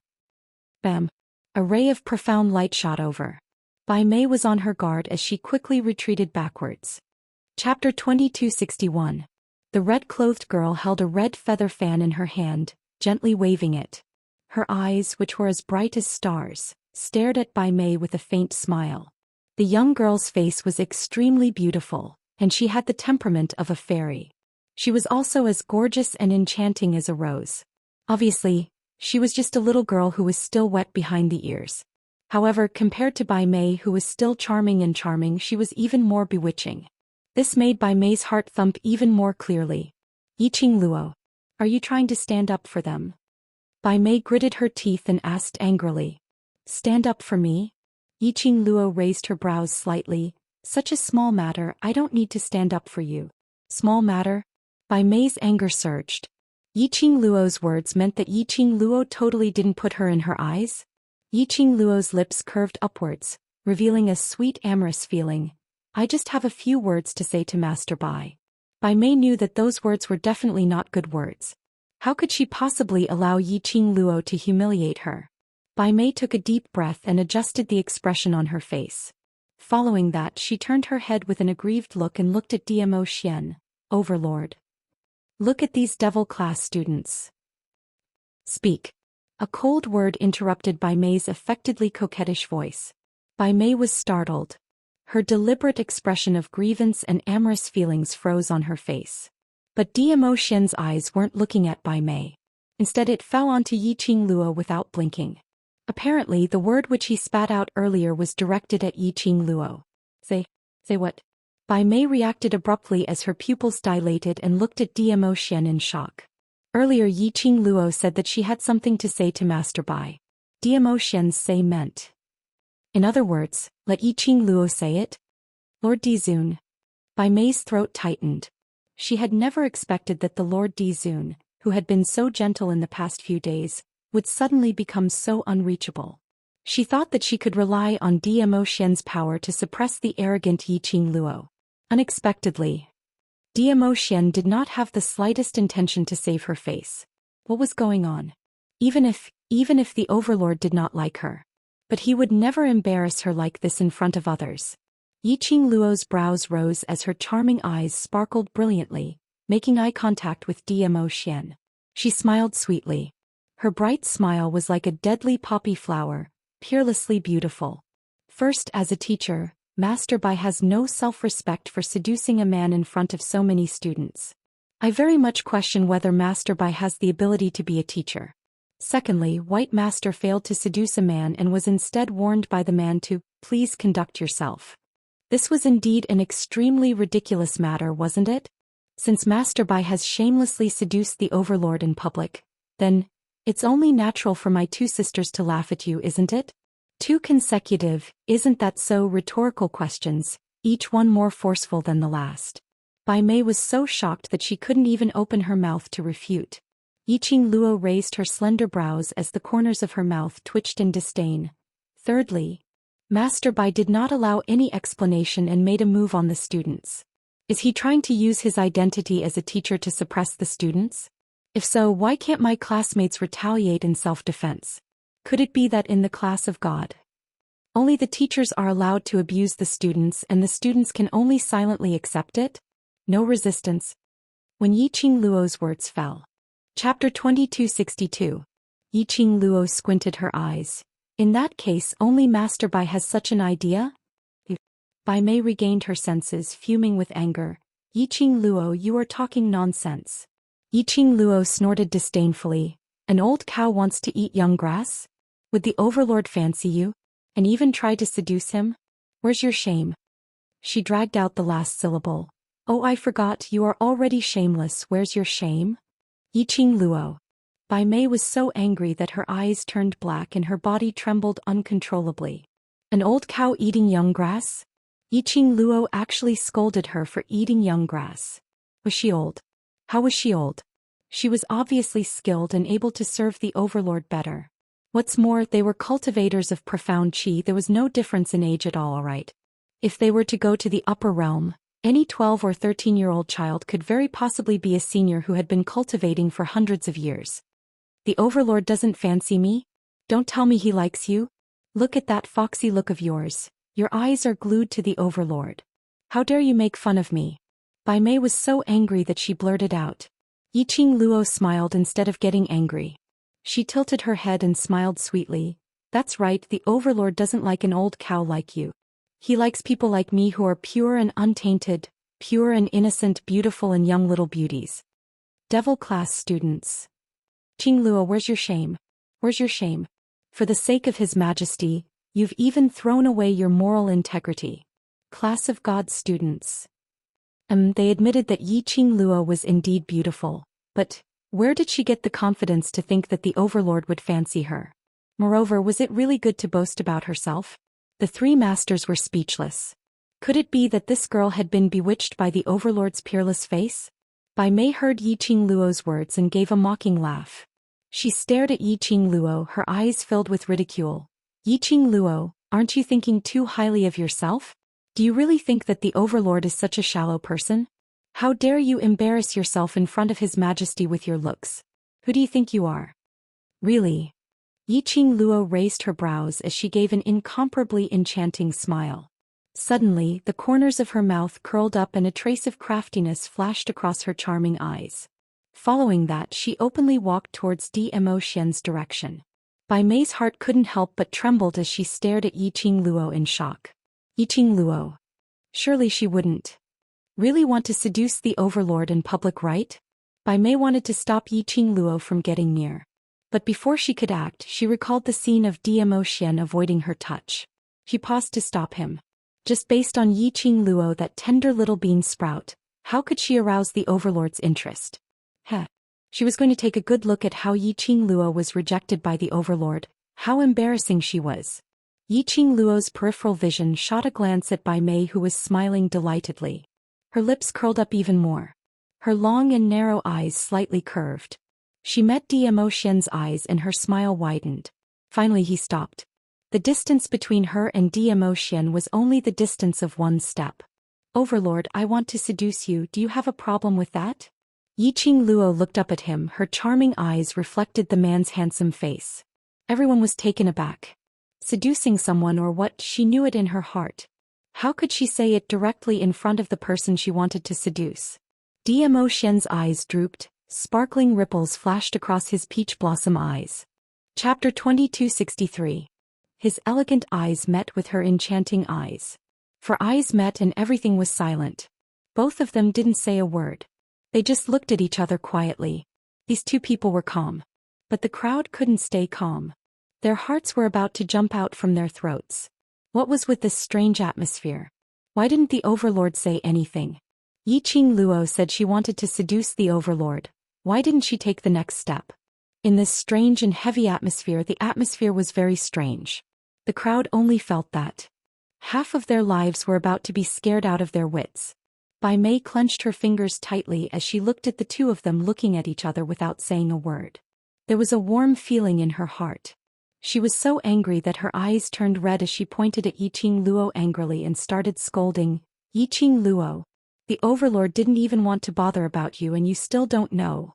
Bam! A ray of profound light shot over. Bai Mei was on her guard as she quickly retreated backwards. Chapter 2261. The red-clothed girl held a red feather fan in her hand, gently waving it. Her eyes, which were as bright as stars, stared at Bai Mei with a faint smile. The young girl's face was extremely beautiful, and she had the temperament of a fairy. She was also as gorgeous and enchanting as a rose. Obviously, she was just a little girl who was still wet behind the ears. However, compared to Bai Mei, who was still charming, she was even more bewitching. This made Bai Mei's heart thump even more clearly. Yiqing Luo, are you trying to stand up for them? Bai Mei gritted her teeth and asked angrily. Stand up for me? Yiqing Luo raised her brows slightly. Such a small matter, I don't need to stand up for you. Small matter? Bai Mei's anger surged. Yiqing Luo's words meant that Yiqing Luo totally didn't put her in her eyes. Yiqing Luo's lips curved upwards, revealing a sweet amorous feeling. I just have a few words to say to Master Bai. Bai Mei knew that those words were definitely not good words. How could she possibly allow Yiqing Luo to humiliate her? Bai Mei took a deep breath and adjusted the expression on her face. Following that, she turned her head with an aggrieved look and looked at Zhou Xian, Overlord. Look at these Devil class students. Speak. A cold word interrupted Bai Mei's affectedly coquettish voice. Bai Mei was startled. Her deliberate expression of grievance and amorous feelings froze on her face. But Zhou Xian's eyes weren't looking at Bai Mei. Instead, it fell onto Yiqing Luo without blinking. Apparently, the word which he spat out earlier was directed at Yiqing Luo. Say what? Bai Mei reacted abruptly as her pupils dilated and looked at Zhou Xian in shock. Earlier Yiqing Luo said that she had something to say to Master Bai. Zhou Xian's say meant. In other words, let Yiqing Luo say it? Lord Dizun. Bai Mei's throat tightened. She had never expected that the Lord Dizun, who had been so gentle in the past few days, would suddenly become so unreachable. She thought that she could rely on Zhou Xian's power to suppress the arrogant Yiqing Luo. Unexpectedly, Zhou Xian did not have the slightest intention to save her face. What was going on? Even if the Overlord did not like her. But he would never embarrass her like this in front of others. Yiqing Luo's brows rose as her charming eyes sparkled brilliantly, making eye contact with Zhou Xian. She smiled sweetly. Her bright smile was like a deadly poppy flower, peerlessly beautiful. First, as a teacher, Master Bai has no self-respect for seducing a man in front of so many students. I very much question whether Master Bai has the ability to be a teacher. Secondly, White Master failed to seduce a man and was instead warned by the man to, please conduct yourself. This was indeed an extremely ridiculous matter, wasn't it? Since Master Bai has shamelessly seduced the Overlord in public, then, it's only natural for my two sisters to laugh at you, isn't it? Two consecutive, isn't that so, rhetorical questions, each one more forceful than the last. Bai Mei was so shocked that she couldn't even open her mouth to refute. Yiqing Luo raised her slender brows as the corners of her mouth twitched in disdain. Thirdly, Master Bai did not allow any explanation and made a move on the students. Is he trying to use his identity as a teacher to suppress the students? If so, why can't my classmates retaliate in self-defense? Could it be that in the class of God, only the teachers are allowed to abuse the students and the students can only silently accept it? No resistance. When Yiqing Luo's words fell. Chapter 2262. Yiqing Luo squinted her eyes. In that case, only Master Bai has such an idea? Bai Mei regained her senses, fuming with anger. Yiqing Luo, you are talking nonsense. Yiqing Luo snorted disdainfully. An old cow wants to eat young grass? Would the Overlord fancy you? And even try to seduce him? Where's your shame? She dragged out the last syllable. Oh, I forgot, you are already shameless, where's your shame? Yiqing Luo. Bai Mei was so angry that her eyes turned black and her body trembled uncontrollably. An old cow eating young grass? Yiqing Luo actually scolded her for eating young grass. Was she old? How was she old? She was obviously skilled and able to serve the Overlord better. What's more, they were cultivators of profound qi. There was no difference in age at all, alright. If they were to go to the upper realm, any 12 or 13-year-old child could very possibly be a senior who had been cultivating for hundreds of years. The Overlord doesn't fancy me? Don't tell me he likes you? Look at that foxy look of yours. Your eyes are glued to the Overlord. How dare you make fun of me? Bai Mei was so angry that she blurted out. Yiqing Luo smiled instead of getting angry. She tilted her head and smiled sweetly. That's right, the Overlord doesn't like an old cow like you. He likes people like me who are pure and untainted, pure and innocent, beautiful and young little beauties. Devil class students. Yiqing Luo, where's your shame? Where's your shame? For the sake of His Majesty, you've even thrown away your moral integrity. Class of God students. They admitted that Yiqing Luo was indeed beautiful, but where did she get the confidence to think that the Overlord would fancy her? Moreover, was it really good to boast about herself? The three masters were speechless. Could it be that this girl had been bewitched by the Overlord's peerless face? Bai Mei heard Yiqing Luo's words and gave a mocking laugh. She stared at Yiqing Luo, her eyes filled with ridicule. Yiqing Luo, aren't you thinking too highly of yourself? Do you really think that the Overlord is such a shallow person? How dare you embarrass yourself in front of His Majesty with your looks? Who do you think you are? Really? Yiqing Luo raised her brows as she gave an incomparably enchanting smile. Suddenly, the corners of her mouth curled up and a trace of craftiness flashed across her charming eyes. Following that, she openly walked towards Zhou Xian's direction. Bai Mei's heart couldn't help but trembled as she stared at Yiqing Luo in shock. Yiqing Luo. Surely she wouldn't really want to seduce the Overlord in public, right? Bai Mei wanted to stop Yiqing Luo from getting near. But before she could act, she recalled the scene of Zhou Xian avoiding her touch. She paused to stop him. Just based on Yiqing Luo, that tender little bean sprout, how could she arouse the overlord's interest? She was going to take a good look at how Yiqing Luo was rejected by the overlord, how embarrassing she was. Yiqing Luo's peripheral vision shot a glance at Bai Mei, who was smiling delightedly. Her lips curled up even more. Her long and narrow eyes slightly curved. She met Zhou Xian's eyes and her smile widened. Finally he stopped. The distance between her and Zhou Xian was only the distance of one step. "Overlord, I want to seduce you, do you have a problem with that?" Yiqing Luo looked up at him, her charming eyes reflected the man's handsome face. Everyone was taken aback. Seducing someone, or what? She knew it in her heart. How could she say it directly in front of the person she wanted to seduce? Zhou Xian's eyes drooped, sparkling ripples flashed across his peach blossom eyes. Chapter 2263. His elegant eyes met with her enchanting eyes. For eyes met and everything was silent. Both of them didn't say a word. They just looked at each other quietly. These two people were calm. But the crowd couldn't stay calm. Their hearts were about to jump out from their throats. What was with this strange atmosphere? Why didn't the overlord say anything? Yiqing Luo said she wanted to seduce the overlord. Why didn't she take the next step? In this strange and heavy atmosphere, the atmosphere was very strange. The crowd only felt that. Half of their lives were about to be scared out of their wits. Bai Mei clenched her fingers tightly as she looked at the two of them looking at each other without saying a word. There was a warm feeling in her heart. She was so angry that her eyes turned red as she pointed at Yiqing Luo angrily and started scolding. "Yiqing Luo, the overlord didn't even want to bother about you and you still don't know."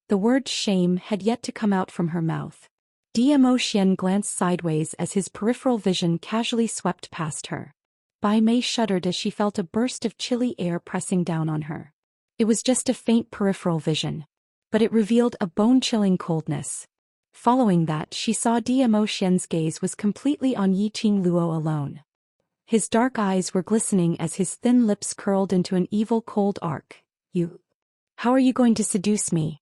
The word shame had yet to come out from her mouth. Zhou Xian glanced sideways as his peripheral vision casually swept past her. Bai Mei shuddered as she felt a burst of chilly air pressing down on her. It was just a faint peripheral vision. But it revealed a bone-chilling coldness. Following that, she saw Zhou Xian's gaze was completely on Yiqing Luo alone. His dark eyes were glistening as his thin lips curled into an evil cold arc. How are you going to seduce me?"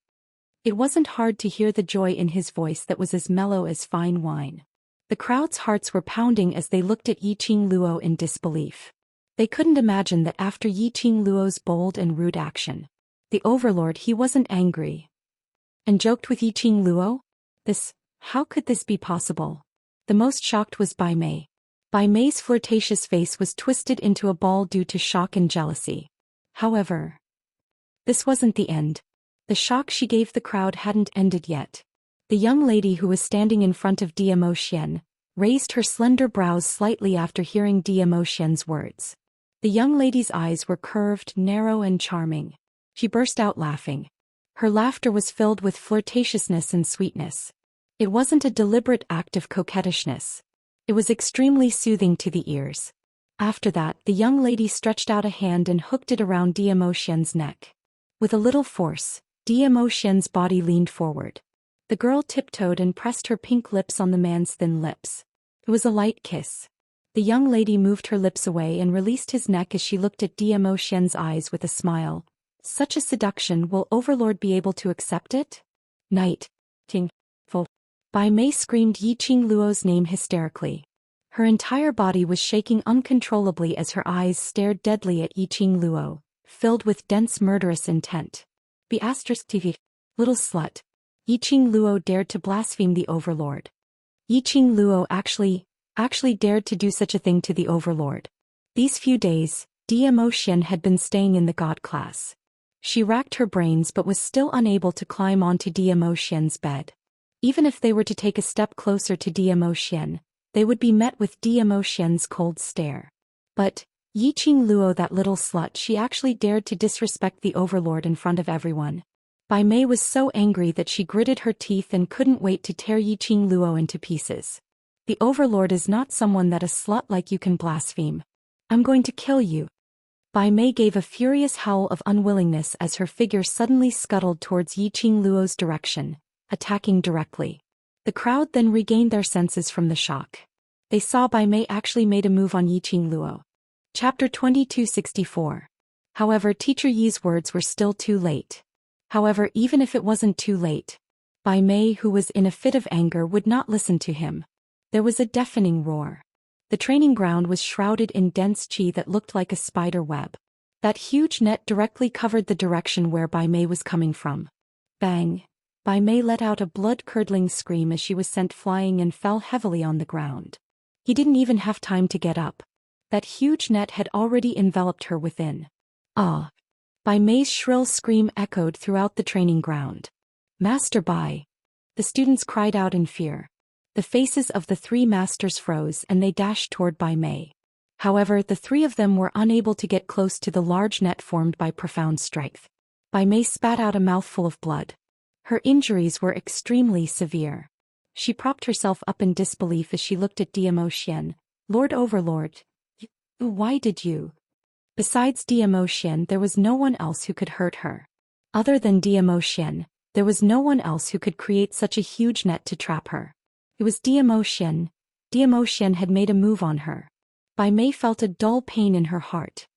It wasn't hard to hear the joy in his voice that was as mellow as fine wine. The crowd's hearts were pounding as they looked at Yiqing Luo in disbelief. They couldn't imagine that after Yiqing Luo's bold and rude action, the overlord, he wasn't angry and joked with Yiqing Luo? How could this be possible? The most shocked was Bai Mei. Bai Mei's flirtatious face was twisted into a ball due to shock and jealousy. However, this wasn't the end. The shock she gave the crowd hadn't ended yet. The young lady who was standing in front of Zhou Xian raised her slender brows slightly after hearing Zhou Xian's words. The young lady's eyes were curved, narrow and charming. She burst out laughing. Her laughter was filled with flirtatiousness and sweetness. It wasn't a deliberate act of coquettishness. It was extremely soothing to the ears. After that, the young lady stretched out a hand and hooked it around Zhou Xian's neck. With a little force, Zhou Xian's body leaned forward. The girl tiptoed and pressed her pink lips on the man's thin lips. It was a light kiss. The young lady moved her lips away and released his neck as she looked at Zhou Xian's eyes with a smile. Such a seduction, will Overlord be able to accept it? Night. Ting. Fo. Bai Mei screamed Yiqing Luo's name hysterically. Her entire body was shaking uncontrollably as her eyes stared deadly at Yiqing Luo, filled with dense murderous intent. *TV. Little slut. Yiqing Luo dared to blaspheme the overlord. Yiqing Luo actually dared to do such a thing to the overlord. These few days, Zhou Xian had been staying in the god class. She racked her brains but was still unable to climb onto Zhou Xian's bed. Even if they were to take a step closer to Zhou Xian, they would be met with Zhou Xian's cold stare. But Yiqing Luo, that little slut, she actually dared to disrespect the overlord in front of everyone. Bai Mei was so angry that she gritted her teeth and couldn't wait to tear Yiqing Luo into pieces. The overlord is not someone that a slut like you can blaspheme. I'm going to kill you. Bai Mei gave a furious howl of unwillingness as her figure suddenly scuttled towards Yiqing Luo's direction, attacking directly. The crowd then regained their senses from the shock. They saw Bai Mei actually made a move on Yiqing Luo. Chapter 2264. However, Teacher Yi's words were still too late. However, even if it wasn't too late, Bai Mei, who was in a fit of anger, would not listen to him. There was a deafening roar. The training ground was shrouded in dense qi that looked like a spider web. That huge net directly covered the direction where Bai Mei was coming from. Bang! Bai Mei let out a blood-curdling scream as she was sent flying and fell heavily on the ground. He didn't even have time to get up. That huge net had already enveloped her within. Ah! Bai Mei's shrill scream echoed throughout the training ground. Master Bai! The students cried out in fear. The faces of the three masters froze and they dashed toward Bai Mei. However, the three of them were unable to get close to the large net formed by profound strength. Bai Mei spat out a mouthful of blood. Her injuries were extremely severe. She propped herself up in disbelief as she looked at Zhou Xian. Lord Overlord, why did you? Besides Zhou Xian, there was no one else who could hurt her. Other than Zhou Xian, there was no one else who could create such a huge net to trap her. It was Zhou Xian. Zhou Xian had made a move on her. Bai Mei felt a dull pain in her heart.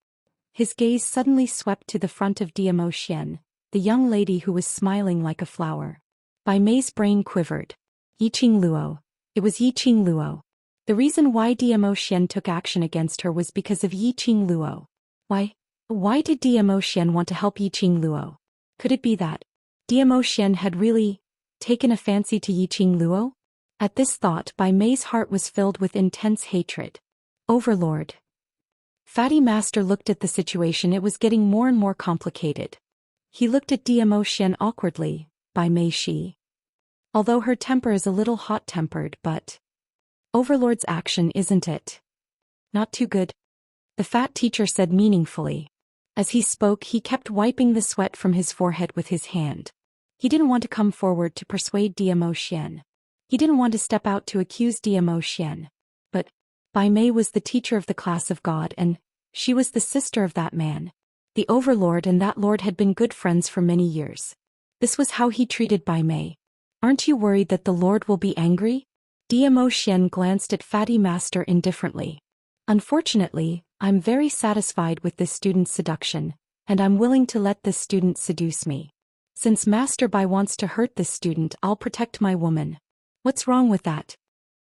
His gaze suddenly swept to the front of Zhou Xian, the young lady who was smiling like a flower. Bai Mei's brain quivered. Yiqing Luo. It was Yiqing Luo. The reason why Zhou Xian took action against her was because of Yiqing Luo. Why did Zhou Xian want to help Yiqing Luo? Could it be that Zhou Xian had really taken a fancy to Yiqing Luo? At this thought, Bai Mei's heart was filled with intense hatred. Overlord. Fatty Master looked at the situation. It was getting more and more complicated. He looked at Zhou Xian awkwardly. Bai Mei she. Although her temper is a little hot-tempered, but Overlord's action, isn't it? Not too good. The fat teacher said meaningfully. As he spoke, he kept wiping the sweat from his forehead with his hand. He didn't want to come forward to persuade Zhou Xian. He didn't want to step out to accuse Zhou Xian. But Bai Mei was the teacher of the class of God and she was the sister of that man. The Overlord and that lord had been good friends for many years. This was how he treated Bai Mei. Aren't you worried that the lord will be angry? Zhou Xian glanced at Fatty Master indifferently. Unfortunately, I'm very satisfied with this student's seduction, and I'm willing to let this student seduce me. Since Master Bai wants to hurt this student, I'll protect my woman. What's wrong with that?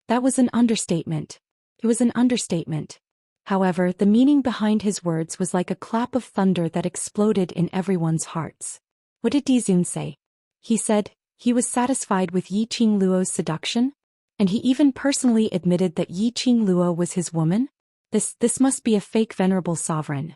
That was an understatement. It was an understatement. However, the meaning behind his words was like a clap of thunder that exploded in everyone's hearts. What did Dizun say? He said he was satisfied with Yiqing Luo's seduction? And he even personally admitted that Yiqing Luo was his woman? This must be a fake venerable sovereign.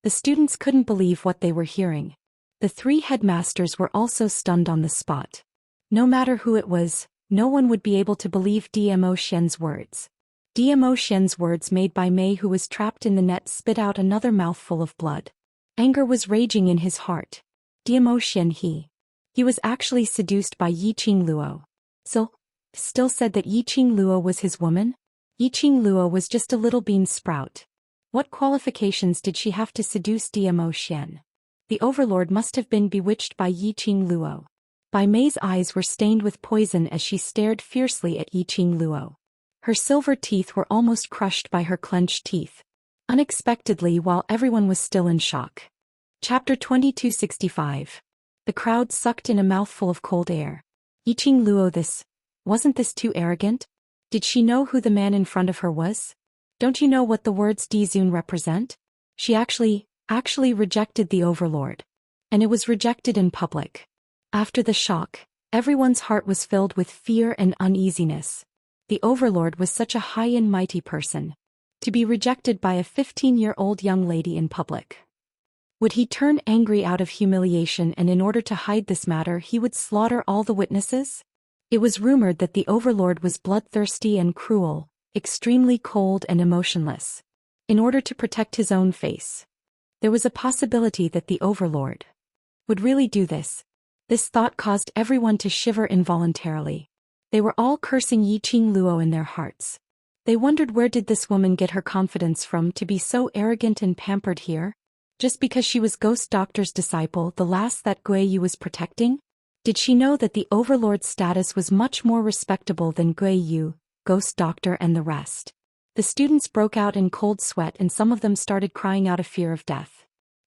The students couldn't believe what they were hearing. The three headmasters were also stunned on the spot. No matter who it was, no one would be able to believe Zhou Xian's words. Zhou Xian's words made Bai Mei, who was trapped in the net, spit out another mouthful of blood. Anger was raging in his heart. Zhou Xian he was actually seduced by Yiqing Luo. So, still said that Yiqing Luo was his woman? Yiqing Luo was just a little bean sprout. What qualifications did she have to seduce Zhou Xian? The Overlord must have been bewitched by Yiqing Luo. Bai Mei's eyes were stained with poison as she stared fiercely at Yiqing Luo. Her silver teeth were almost crushed by her clenched teeth. Unexpectedly, while everyone was still in shock. Chapter 2265. The crowd sucked in a mouthful of cold air. Yiqing Luo, wasn't this too arrogant? Did she know who the man in front of her was? Don't you know what the words Dizun represent? She actually rejected the Overlord. And it was rejected in public. After the shock, everyone's heart was filled with fear and uneasiness. The Overlord was such a high and mighty person. To be rejected by a 15-year-old young lady in public. Would he turn angry out of humiliation, and in order to hide this matter he would slaughter all the witnesses? It was rumored that the Overlord was bloodthirsty and cruel, extremely cold and emotionless. In order to protect his own face. There was a possibility that the Overlord would really do this. This thought caused everyone to shiver involuntarily. They were all cursing Yiqing Luo in their hearts. They wondered, where did this woman get her confidence from to be so arrogant and pampered here? Just because she was Ghost Doctor's disciple, the last that Gui Yu was protecting? Did she know that the Overlord's status was much more respectable than Gui Yu, Ghost Doctor and the rest? The students broke out in cold sweat and some of them started crying out of fear of death.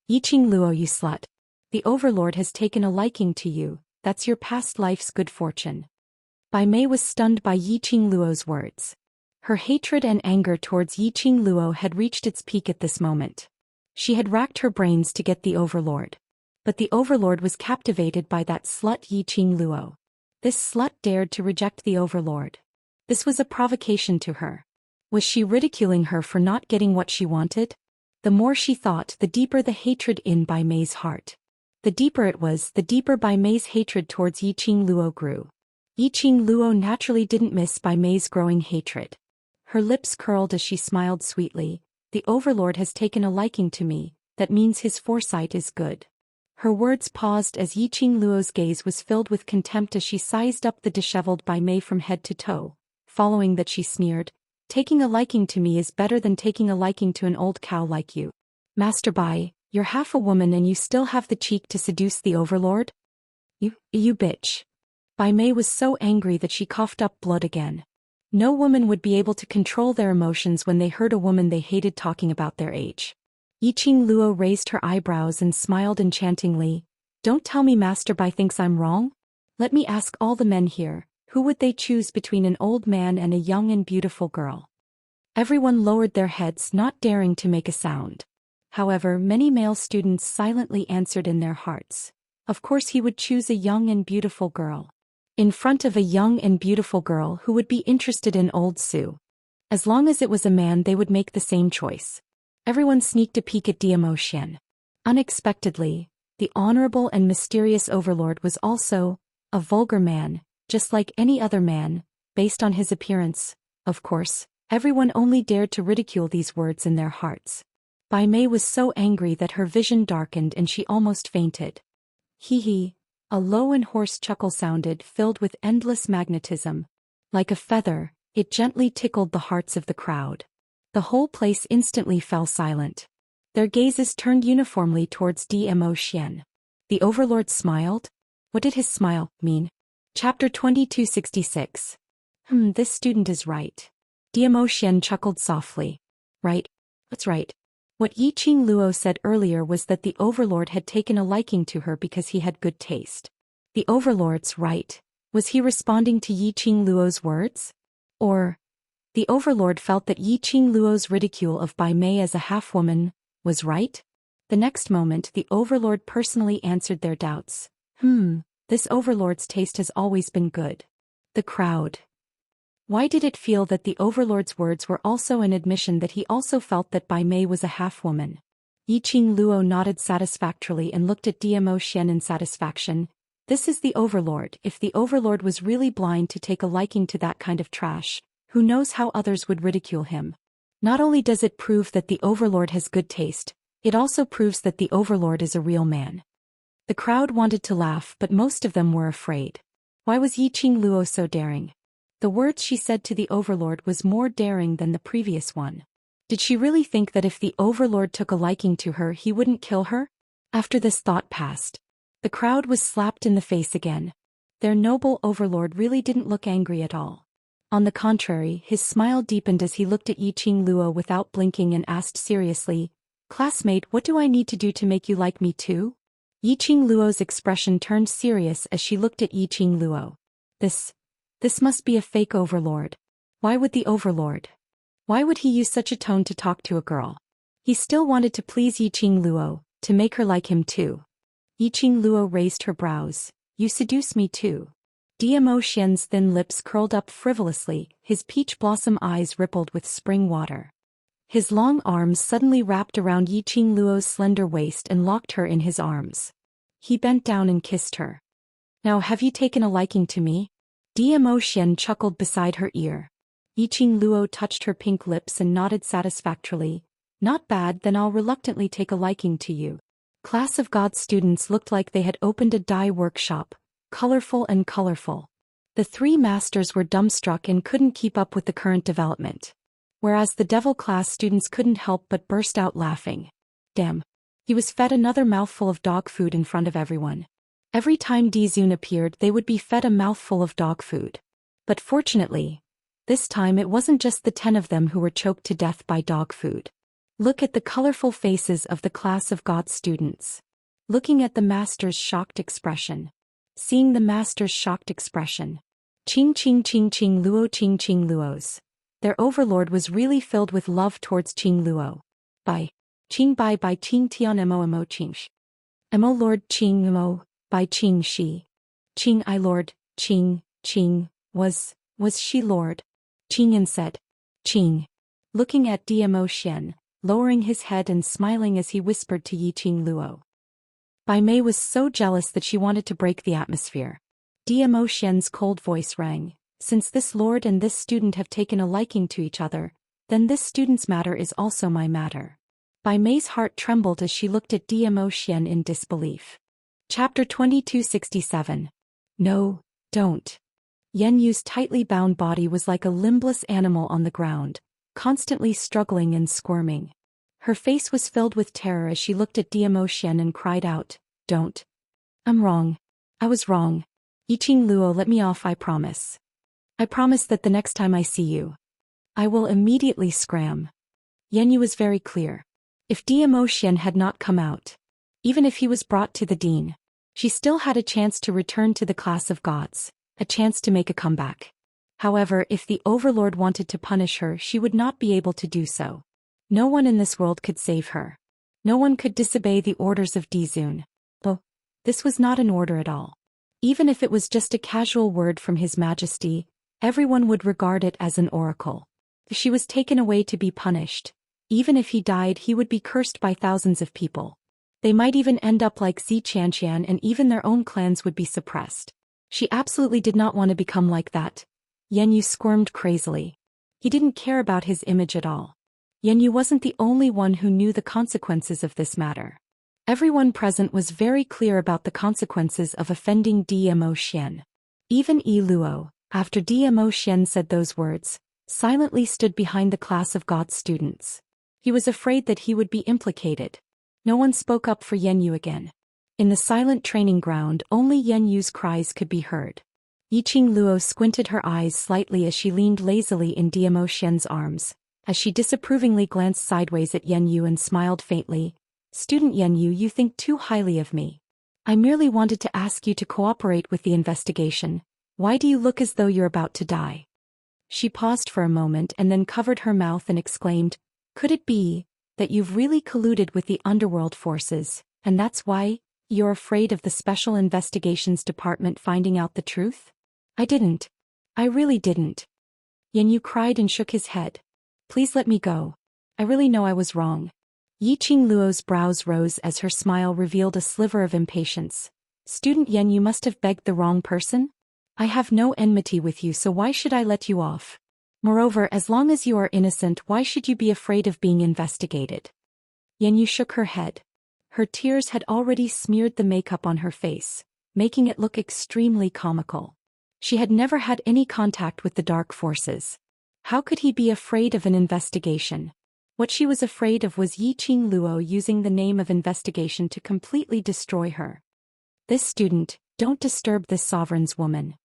Yiqing Luo, you slut. The Overlord has taken a liking to you, That's your past life's good fortune. Bai Mei was stunned by Yiqing Luo's words. Her hatred and anger towards Yiqing Luo had reached its peak at this moment. She had racked her brains to get the overlord. But the overlord was captivated by that slut Yiqing Luo. This slut dared to reject the overlord. This was a provocation to her. Was she ridiculing her for not getting what she wanted? The more she thought, the deeper the hatred in Bai Mei's heart. The deeper it was, the deeper Bai Mei's hatred towards Yiqing Luo grew. Yiqing Luo naturally didn't miss Bai Mei's growing hatred. Her lips curled as she smiled sweetly. The overlord has taken a liking to me, that means his foresight is good. Her words paused as Yiqing Luo's gaze was filled with contempt as she sized up the disheveled Bai Mei from head to toe. Following that she sneered, "Taking a liking to me is better than taking a liking to an old cow like you. Master Bai, you're half a woman and you still have the cheek to seduce the overlord? You bitch." Bai Mei was so angry that she coughed up blood again. No woman would be able to control their emotions when they heard a woman they hated talking about their age. Yiqing Luo raised her eyebrows and smiled enchantingly. "Don't tell me Master Bai thinks I'm wrong? Let me ask all the men here, who would they choose between an old man and a young and beautiful girl?" Everyone lowered their heads, not daring to make a sound. However, many male students silently answered in their hearts. Of course he would choose a young and beautiful girl. In front of a young and beautiful girl who would be interested in old Su. As long as it was a man, they would make the same choice. Everyone sneaked a peek at Zhou Xian. Unexpectedly, the honorable and mysterious overlord was also a vulgar man, just like any other man, based on his appearance. Of course, everyone only dared to ridicule these words in their hearts. Bai Mei was so angry that her vision darkened and she almost fainted. Hee. A low and hoarse chuckle sounded, filled with endless magnetism. Like a feather, it gently tickled the hearts of the crowd. The whole place instantly fell silent. Their gazes turned uniformly towards Zhou Xian. The overlord smiled? What did his smile mean? Chapter 2266. This student is right. Zhou Xian chuckled softly. Right? What's right? What Yiqing Luo said earlier was that the overlord had taken a liking to her because he had good taste. The overlord's right. Was he responding to Yiqing Luo's words? Or, the overlord felt that Yiqing Luo's ridicule of Bai Mei as a half-woman was right? The next moment the overlord personally answered their doubts. This overlord's taste has always been good. The crowd. Why did it feel that the overlord's words were also an admission that he also felt that Bai Mei was a half-woman? Yiqing Luo nodded satisfactorily and looked at Zhou Xian in satisfaction. This is the overlord. If the overlord was really blind to take a liking to that kind of trash, who knows how others would ridicule him? Not only does it prove that the overlord has good taste, it also proves that the overlord is a real man. The crowd wanted to laugh, but most of them were afraid. Why was Yiqing Luo so daring? The words she said to the overlord was more daring than the previous one. Did she really think that if the overlord took a liking to her, he wouldn't kill her? After this thought passed, the crowd was slapped in the face again. Their noble overlord really didn't look angry at all. On the contrary, his smile deepened as he looked at Yiqing Luo without blinking and asked seriously, "Classmate, what do I need to do to make you like me too?" Yiqing Luo's expression turned serious as she looked at Yiqing Luo. This must be a fake overlord. Why would the overlord? Why would he use such a tone to talk to a girl? He still wanted to please Yiqing Luo, to make her like him too. Yiqing Luo raised her brows. "You seduce me too." Zhou Xian's thin lips curled up frivolously, his peach blossom eyes rippled with spring water. His long arms suddenly wrapped around Yiqing Luo's slender waist and locked her in his arms. He bent down and kissed her. "Now have you taken a liking to me?" Zhou Xian chuckled beside her ear. Yiqing Luo touched her pink lips and nodded satisfactorily. "Not bad, then I'll reluctantly take a liking to you." Class of God students looked like they had opened a dye workshop, colorful and colorful. The three masters were dumbstruck and couldn't keep up with the current development. Whereas the devil class students couldn't help but burst out laughing. Damn. He was fed another mouthful of dog food in front of everyone. Every time Dizun appeared, they would be fed a mouthful of dog food. But fortunately, this time it wasn't just the 10 of them who were choked to death by dog food. Look at the colorful faces of the class of God students. Looking at the master's shocked expression. seeing the master's shocked expression. Ching ching ching ching luo ching ching luos. Their overlord was really filled with love towards Qing Luo. By Qing by Qing Tian Mo Qing Shi. Mo Lord Qing Mo, by Qing Shi. Qing I Lord, Qing, was she Lord? Qing Yin said. Qing. Looking at Zhou Xian, lowering his head and smiling as he whispered to Yi Qing Luo. Bai Mei was so jealous that she wanted to break the atmosphere. Zhou Xian's cold voice rang. Since this lord and this student have taken a liking to each other, then this student's matter is also my matter. Bai Mei's heart trembled as she looked at Zhou Xian in disbelief. Chapter 2267. No, don't. Yan Yu's tightly bound body was like a limbless animal on the ground, constantly struggling and squirming. Her face was filled with terror as she looked at Zhou Xian and cried out, "Don't. I'm wrong. I was wrong. Yiqing Luo, let me off, I promise. I promise that the next time I see you, I will immediately scram." Yan Yu was very clear. If Zhou Xian had not come out, even if he was brought to the dean, she still had a chance to return to the class of gods, a chance to make a comeback. However, if the overlord wanted to punish her, she would not be able to do so. No one in this world could save her. No one could disobey the orders of Dizun. Oh, this was not an order at all. Even if it was just a casual word from His Majesty, everyone would regard it as an oracle. She was taken away to be punished. Even if he died, he would be cursed by thousands of people. They might even end up like Xianxia, and even their own clans would be suppressed. She absolutely did not want to become like that. Yan Yu squirmed crazily. He didn't care about his image at all. Yan Yu wasn't the only one who knew the consequences of this matter. Everyone present was very clear about the consequences of offending Zhou Xian. Even Yi Luo, after Zhou Xian said those words, silently stood behind the class of God students. He was afraid that he would be implicated. No one spoke up for Yan Yu again. In the silent training ground, only Yan Yu's cries could be heard. Yiqing Luo squinted her eyes slightly as she leaned lazily in Zhou Xian's arms, as she disapprovingly glanced sideways at Yan Yu and smiled faintly. "Student Yan Yu, you think too highly of me. I merely wanted to ask you to cooperate with the investigation. Why do you look as though you're about to die?" She paused for a moment and then covered her mouth and exclaimed, "Could it be that you've really colluded with the underworld forces, and that's why you're afraid of the Special Investigations Department finding out the truth?" "I didn't. I really didn't." Yan Yu cried and shook his head. "Please let me go. I really know I was wrong." Yiqing Luo's brows rose as her smile revealed a sliver of impatience. "Student Yan, you must have begged the wrong person? I have no enmity with you, so why should I let you off? Moreover, as long as you are innocent, why should you be afraid of being investigated?" Yan Yu shook her head. Her tears had already smeared the makeup on her face, making it look extremely comical. She had never had any contact with the dark forces. How could he be afraid of an investigation? What she was afraid of was Yiqing Luo using the name of investigation to completely destroy her. "This student, don't disturb this sovereign's woman."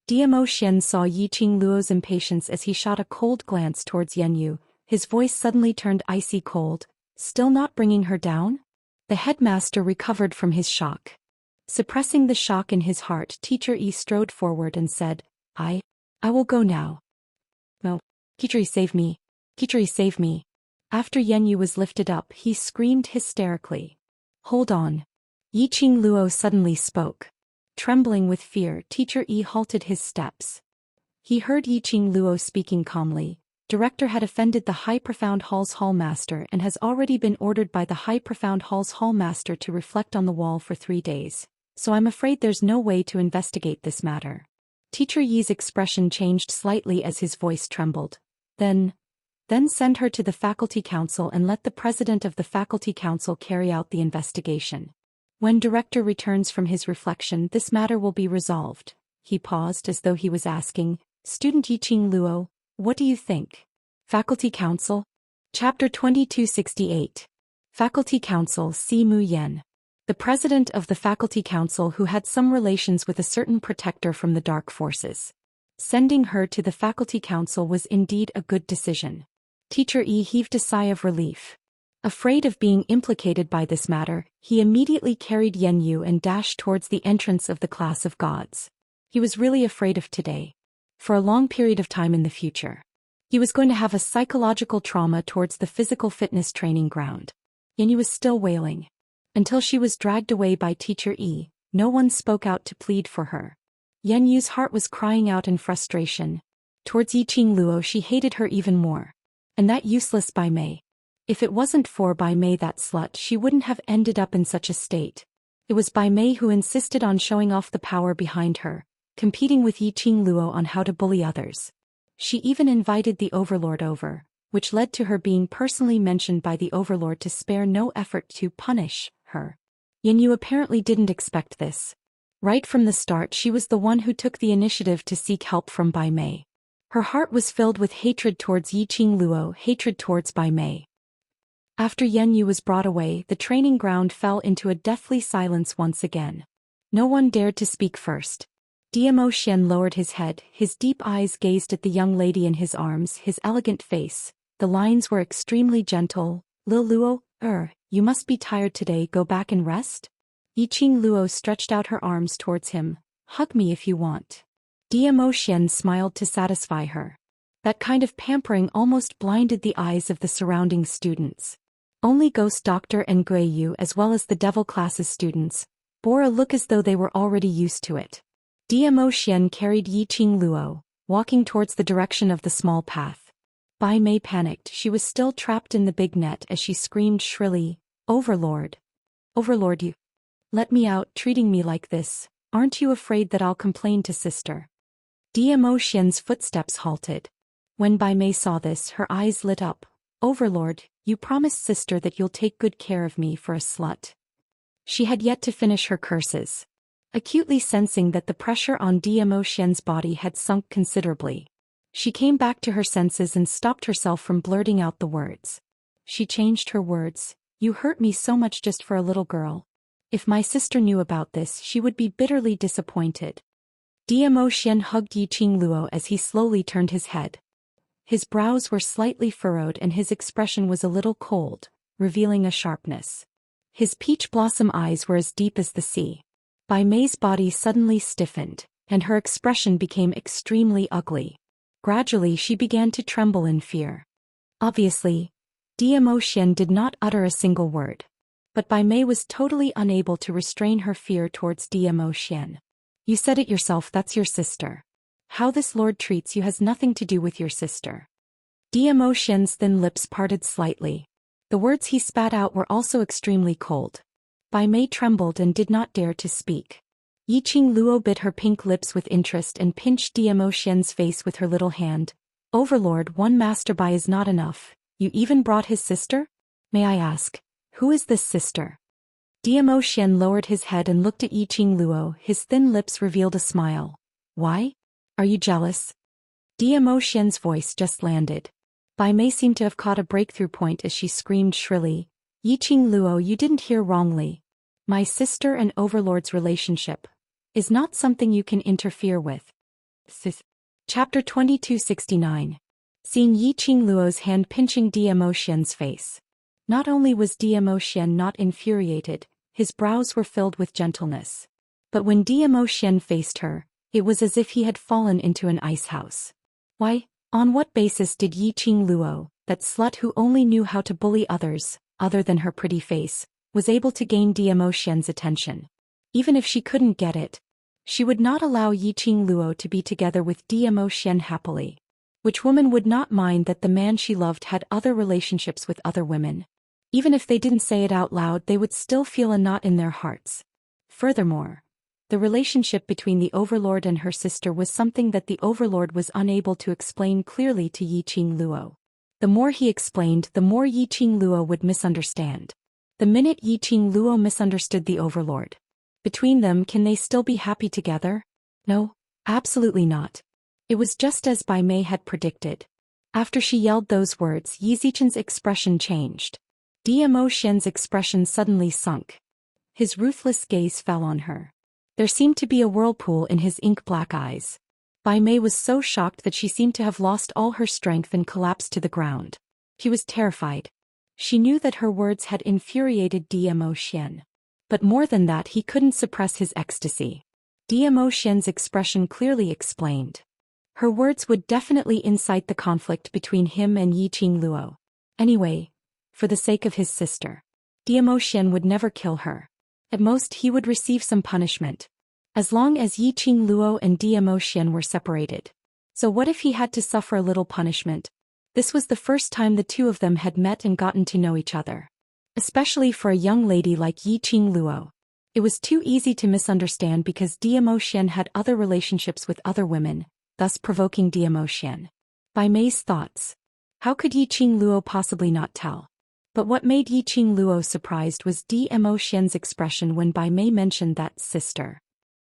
Zhou Xian saw Yiqing Luo's impatience as he shot a cold glance towards Yan Yu. His voice suddenly turned icy cold. "Still not bringing her down?" The headmaster recovered from his shock. Suppressing the shock in his heart, Teacher Yi strode forward and said, I will go now." "No. Teacher Yi, save me. Teacher Yi, save me." After Yan Yu was lifted up, he screamed hysterically. "Hold on." Yiqing Luo suddenly spoke. Trembling with fear, Teacher Yi halted his steps. He heard Yiqing Luo speaking calmly. "Director had offended the High Profound Hall's Hallmaster and has already been ordered by the High Profound Hall's Hallmaster to reflect on the wall for 3 days. So I'm afraid there's no way to investigate this matter." Teacher Yi's expression changed slightly as his voice trembled. Then send her to the Faculty Council and let the President of the Faculty Council carry out the investigation. When Director returns from his reflection, this matter will be resolved." He paused as though he was asking, "Student Yiqing Luo, what do you think?" Faculty Council. Chapter 2268. Faculty Council. Si Mu Yan. The president of the Faculty Council, who had some relations with a certain protector from the dark forces. Sending her to the Faculty Council was indeed a good decision. Teacher Yi heaved a sigh of relief. Afraid of being implicated by this matter, he immediately carried Yan Yu and dashed towards the entrance of the class of gods. He was really afraid of today. For a long period of time in the future. He was going to have a psychological trauma towards the physical fitness training ground. Yan Yu was still wailing. Until she was dragged away by Teacher Yi, no one spoke out to plead for her. Yan Yu's heart was crying out in frustration. Towards Yiqing Luo she hated her even more. And that useless Bai Mei. If it wasn't for Bai Mei, that slut, she wouldn't have ended up in such a state. It was Bai Mei who insisted on showing off the power behind her, competing with Yiqing Luo on how to bully others. She even invited the Overlord over, which led to her being personally mentioned by the Overlord to spare no effort to punish her. Yan Yu apparently didn't expect this. Right from the start she was the one who took the initiative to seek help from Bai Mei. Her heart was filled with hatred towards Yiqing Luo, hatred towards Bai Mei. After Yan Yu was brought away, the training ground fell into a deathly silence once again. No one dared to speak first. Zhou Xian lowered his head, his deep eyes gazed at the young lady in his arms, his elegant face. The lines were extremely gentle. Lil Luo, you must be tired today, go back and rest? Yiqing Luo stretched out her arms towards him. Hug me if you want. Zhou Xian smiled to satisfy her. That kind of pampering almost blinded the eyes of the surrounding students. Only Ghost Doctor and Gray Yu, as well as the Devil classes students, bore a look as though they were already used to it. Zhou Xian carried Yiqing Luo, walking towards the direction of the small path. Bai Mei panicked. She was still trapped in the big net as she screamed shrilly, Overlord. Overlord, you. Let me out, treating me like this. Aren't you afraid that I'll complain to sister? Zhou Xian's footsteps halted. When Bai Mei saw this, her eyes lit up. Overlord, you promised sister that you'll take good care of me for a slut. She had yet to finish her curses. Acutely sensing that the pressure on Zhou Xian's body had sunk considerably. She came back to her senses and stopped herself from blurting out the words. She changed her words. You hurt me so much just for a little girl. If my sister knew about this, she would be bitterly disappointed. Zhou Xian hugged Yiqing Luo as he slowly turned his head. His brows were slightly furrowed and his expression was a little cold, revealing a sharpness. His peach blossom eyes were as deep as the sea. Bai Mei's body suddenly stiffened, and her expression became extremely ugly. Gradually she began to tremble in fear. Obviously, Zhou Xian did not utter a single word. But Bai Mei was totally unable to restrain her fear towards Zhou Xian. You said it yourself, that's your sister. How this lord treats you has nothing to do with your sister. Zhou Xian's thin lips parted slightly. The words he spat out were also extremely cold. Bai Mei trembled and did not dare to speak. Yiqing Luo bit her pink lips with interest and pinched Zhou Xian's face with her little hand. Overlord, one master Bai is not enough. You even brought his sister? May I ask, who is this sister? Zhou Xian lowered his head and looked at Yiqing Luo. His thin lips revealed a smile. Why? Are you jealous? Zhou Xian's voice just landed. Bai Mei seemed to have caught a breakthrough point as she screamed shrilly. Yiqing Luo, you didn't hear wrongly. My sister and Overlord's relationship is not something you can interfere with. Chapter 2269. Seeing Yiqing Luo's hand pinching Zhou Xian's face. Not only was Zhou Xian not infuriated, his brows were filled with gentleness. But when Zhou Xian faced her, it was as if he had fallen into an ice house. Why, on what basis did Yiqing Luo, that slut who only knew how to bully others, other than her pretty face, was able to gain Zhou Xian's attention? Even if she couldn't get it, she would not allow Yiqing Luo to be together with Zhou Xian happily. Which woman would not mind that the man she loved had other relationships with other women? Even if they didn't say it out loud, they would still feel a knot in their hearts. Furthermore, the relationship between the Overlord and her sister was something that the Overlord was unable to explain clearly to Yiqing Luo. The more he explained, the more Yiqing Luo would misunderstand. The minute Yiqing Luo misunderstood the Overlord, between them, can they still be happy together? No, absolutely not. It was just as Bai Mei had predicted. After she yelled those words, Yi Zichen's expression changed. Zhou Xian's expression suddenly sunk. His ruthless gaze fell on her. There seemed to be a whirlpool in his ink-black eyes. Bai Mei was so shocked that she seemed to have lost all her strength and collapsed to the ground. He was terrified. She knew that her words had infuriated Zhou Xian. But more than that, he couldn't suppress his ecstasy. Zhou Xian's expression clearly explained. Her words would definitely incite the conflict between him and Yiqing Luo. Anyway, for the sake of his sister, Zhou Xian would never kill her. At most he would receive some punishment. As long as Yiqing Luo and Zhou Xian were separated. So what if he had to suffer a little punishment? This was the first time the two of them had met and gotten to know each other. Especially for a young lady like Yiqing Luo. It was too easy to misunderstand because Zhou Xian had other relationships with other women, thus provoking Zhou Xian. Bai Mei's thoughts. How could Yiqing Luo possibly not tell? But what made Yiqing Luo surprised was Zhou Xian's expression when Bai Mei mentioned that sister.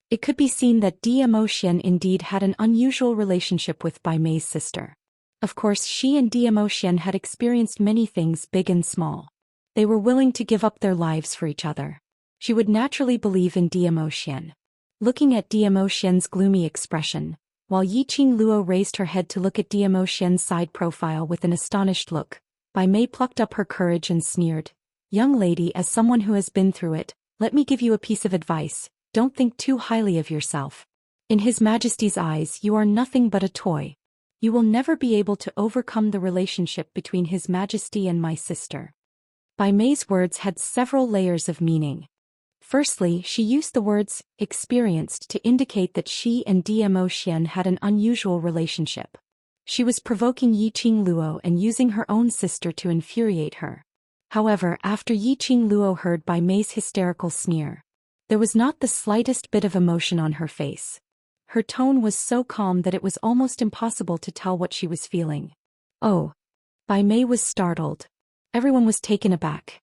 It could be seen that Zhou Xian indeed had an unusual relationship with Bai Mei's sister. Of course, she and Zhou Xian had experienced many things big and small. They were willing to give up their lives for each other. She would naturally believe in Zhou Xian. Looking at Zhou Xian's gloomy expression, while Yiqing Luo raised her head to look at Zhou Xian's side profile with an astonished look, Bai Mei plucked up her courage and sneered. Young lady, as someone who has been through it, let me give you a piece of advice. Don't think too highly of yourself. In His Majesty's eyes, you are nothing but a toy. You will never be able to overcome the relationship between His Majesty and my sister. Bai Mei's words had several layers of meaning. Firstly, she used the words experienced to indicate that she and Zhou Xian had an unusual relationship. She was provoking Yiqing Luo and using her own sister to infuriate her. However, after Yiqing Luo heard Bai Mei's hysterical sneer, there was not the slightest bit of emotion on her face. Her tone was so calm that it was almost impossible to tell what she was feeling. Oh. Bai Mei was startled. Everyone was taken aback.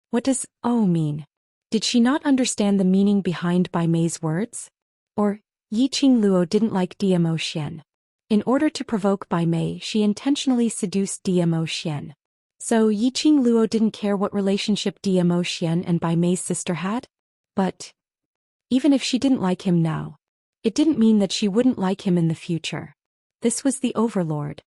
What does "oh" mean? Did she not understand the meaning behind Bai Mei's words? Or, Yiqing Luo didn't like Zhou Xian. In order to provoke Bai Mei, she intentionally seduced Zhou Xian. So Yiqing Luo didn't care what relationship Zhou Xian and Bai Mei's sister had? But even if she didn't like him now, it didn't mean that she wouldn't like him in the future. This was the Overlord.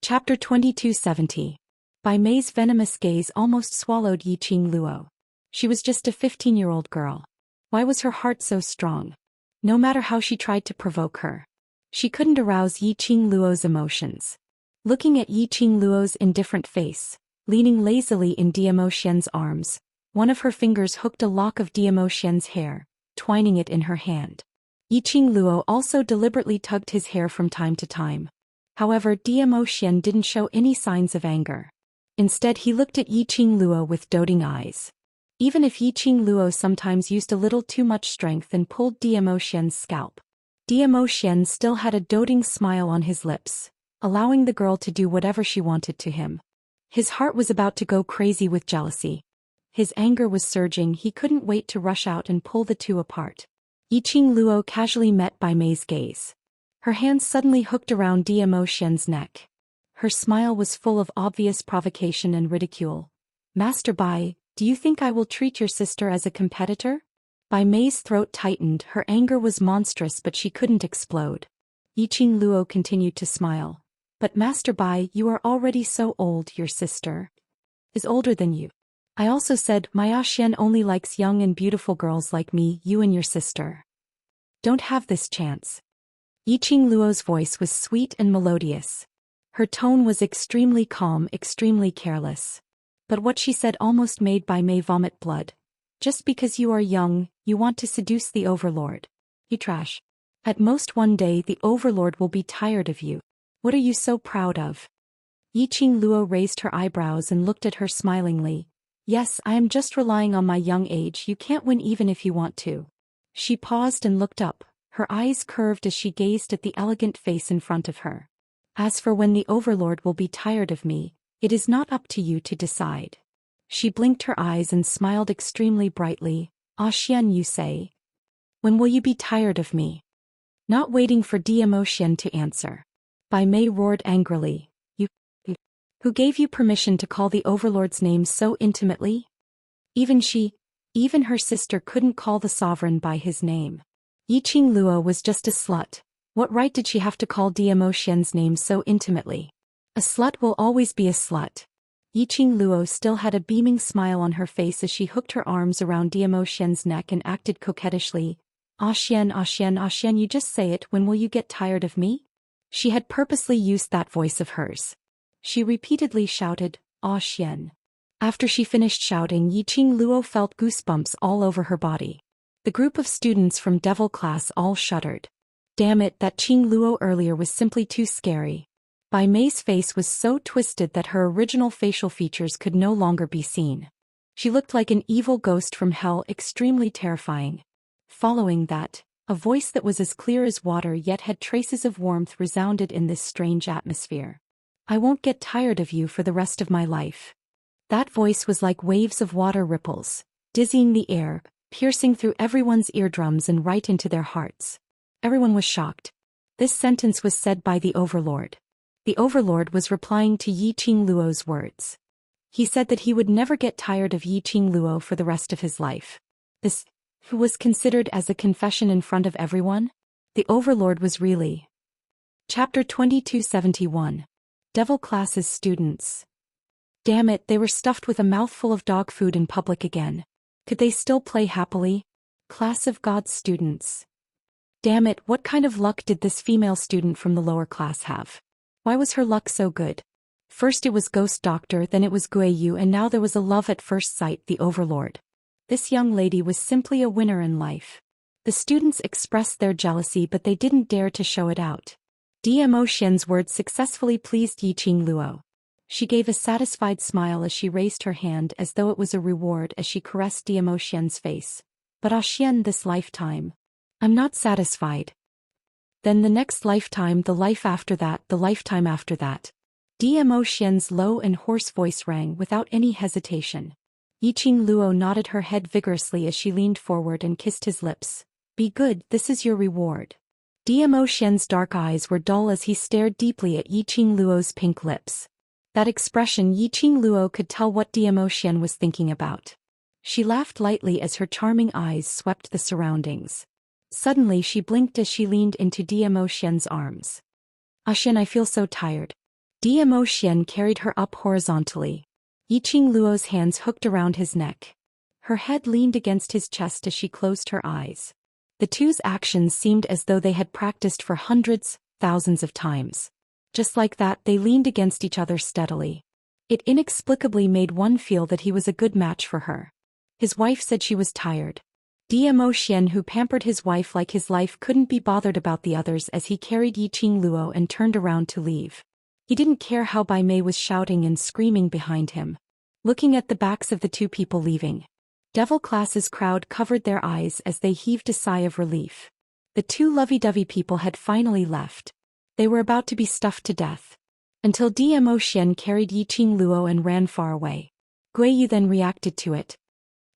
Chapter 2270. Bai Mei's venomous gaze almost swallowed Yiqing Luo. She was just a 15-year-old girl. Why was her heart so strong? No matter how she tried to provoke her, she couldn't arouse Yiqing Luo's emotions. Looking at Yiqing Luo's indifferent face, leaning lazily in Zhou Xian's arms, one of her fingers hooked a lock of Zhou Xian's hair, twining it in her hand. Yiqing Luo also deliberately tugged his hair from time to time. However, Zhou Xian didn't show any signs of anger. Instead, he looked at Yiqing Luo with doting eyes. Even if Yiqing Luo sometimes used a little too much strength and pulled Zhou Xian's scalp, Zhou Xian still had a doting smile on his lips, allowing the girl to do whatever she wanted to him. His heart was about to go crazy with jealousy. His anger was surging. He couldn't wait to rush out and pull the two apart. Yiqing Luo casually met Bai Mei's gaze. Her hands suddenly hooked around Zhou Xian's neck. Her smile was full of obvious provocation and ridicule. Master Bai, do you think I will treat your sister as a competitor? Bai Mei's throat tightened. Her anger was monstrous, but she couldn't explode. Yiqing Luo continued to smile. But Master Bai, you are already so old. Your sister is older than you. I also said my Xian only likes young and beautiful girls like me. You and your sister don't have this chance. Yiqing Luo's voice was sweet and melodious. Her tone was extremely calm, extremely careless. But what she said almost made Bai Mei vomit blood. Just because you are young, you want to seduce the Overlord. You trash. At most one day the Overlord will be tired of you. What are you so proud of? Yiqing Luo raised her eyebrows and looked at her smilingly. Yes, I am just relying on my young age. You can't win even if you want to. She paused and looked up, her eyes curved as she gazed at the elegant face in front of her. As for when the Overlord will be tired of me, it is not up to you to decide. She blinked her eyes and smiled extremely brightly. Ah Xian, you say? When will you be tired of me? Not waiting for Zhou Xian to answer, Bai Mei roared angrily. You. Who gave you permission to call the Overlord's name so intimately? Even her sister couldn't call the sovereign by his name. Yiqing Luo was just a slut. What right did she have to call Zhou Xian's name so intimately? A slut will always be a slut. Yiqing Luo still had a beaming smile on her face as she hooked her arms around Diamo Xian's neck and acted coquettishly. Xian, Xian, you just say it, when will you get tired of me? She had purposely used that voice of hers. She repeatedly shouted, Xian. After she finished shouting, Yiqing Luo felt goosebumps all over her body. The group of students from Devil class all shuddered. Damn it, that Qing Luo earlier was simply too scary. Bai Mei's face was so twisted that her original facial features could no longer be seen. She looked like an evil ghost from hell, extremely terrifying. Following that, a voice that was as clear as water yet had traces of warmth resounded in this strange atmosphere. I won't get tired of you for the rest of my life. That voice was like waves of water ripples, dizzying the air, piercing through everyone's eardrums and right into their hearts. Everyone was shocked. This sentence was said by the Overlord. The Overlord was replying to Yiqing Luo's words. He said that he would never get tired of Yiqing Luo for the rest of his life. This was considered as a confession in front of everyone? The Overlord was really. Chapter 2271. Devil Class's Students. Damn it, they were stuffed with a mouthful of dog food in public again. Could they still play happily? Class of God's students. Damn it, what kind of luck did this female student from the lower class have? Why was her luck so good? First it was Ghost Doctor, then it was Guiyu, and now there was a love at first sight, the Overlord. This young lady was simply a winner in life. The students expressed their jealousy, but they didn't dare to show it out. Diamo Xian's words successfully pleased Yiqing Luo. She gave a satisfied smile as she raised her hand as though it was a reward as she caressed Diamo Xian's face. But Xian, this lifetime. I'm not satisfied. Then the next lifetime, the life after that, the lifetime after that. Diamo Xian's low and hoarse voice rang without any hesitation. Yiqing Luo nodded her head vigorously as she leaned forward and kissed his lips. Be good, this is your reward. Diamo Xian's dark eyes were dull as he stared deeply at Yiqing Luo's pink lips. That expression, Yiqing Luo could tell what Diamo Xian was thinking about. She laughed lightly as her charming eyes swept the surroundings. Suddenly she blinked as she leaned into Diamo Xian's arms. Xian, I feel so tired. Diamo Xian carried her up horizontally. Yiqing Luo's hands hooked around his neck. Her head leaned against his chest as she closed her eyes. The two's actions seemed as though they had practiced for hundreds, thousands of times. Just like that, they leaned against each other steadily. It inexplicably made one feel that he was a good match for her. His wife said she was tired. Diamo Xian, who pampered his wife like his life, couldn't be bothered about the others as he carried Yiqing Luo and turned around to leave. He didn't care how Bai Mei was shouting and screaming behind him. Looking at the backs of the two people leaving, Devil Class's crowd covered their eyes as they heaved a sigh of relief. The two lovey-dovey people had finally left. They were about to be stuffed to death. Until Diamo Xian carried Yiqing Luo and ran far away. Guiyu then reacted to it.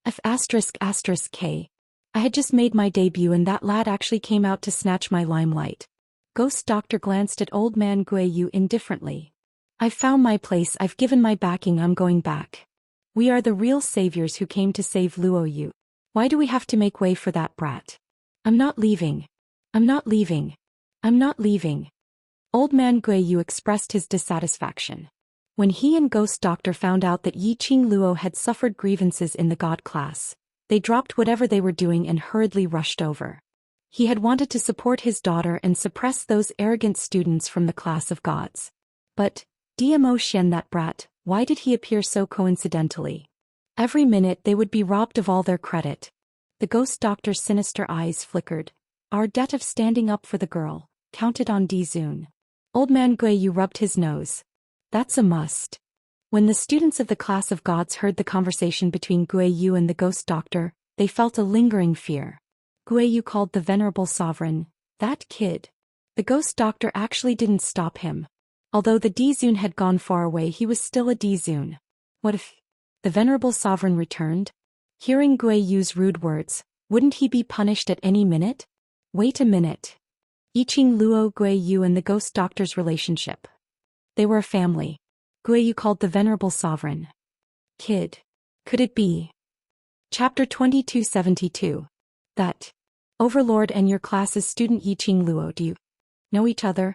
F***K. I had just made my debut and that lad actually came out to snatch my limelight. Ghost Doctor glanced at old man Guiyu indifferently. I've found my place, I've given my backing, I'm going back. We are the real saviors who came to save Luo Yu. Why do we have to make way for that brat? I'm not leaving. I'm not leaving. I'm not leaving. Old man Guiyu expressed his dissatisfaction. When he and Ghost Doctor found out that Yiqing Luo had suffered grievances in the God class, they dropped whatever they were doing and hurriedly rushed over. He had wanted to support his daughter and suppress those arrogant students from the class of gods. But, Diamo Xian, that brat, why did he appear so coincidentally? Every minute they would be robbed of all their credit. The Ghost Doctor's sinister eyes flickered. Our debt of standing up for the girl, counted on Dizun. Old man Guiyu rubbed his nose. That's a must. When the students of the class of gods heard the conversation between Guiyu and the Ghost Doctor, they felt a lingering fear. Guiyu called the venerable sovereign, that kid. The Ghost Doctor actually didn't stop him. Although the Dizun had gone far away, he was still a Dizun. What if the venerable sovereign returned? Hearing Guiyu's rude words, wouldn't he be punished at any minute? Wait a minute. Yiqing Luo, Guiyu and the Ghost Doctor's relationship. They were a family. Guiyu called the venerable sovereign kid. Could it be? Chapter 2272. That Overlord and your class's student Yiqing Luo, do you know each other?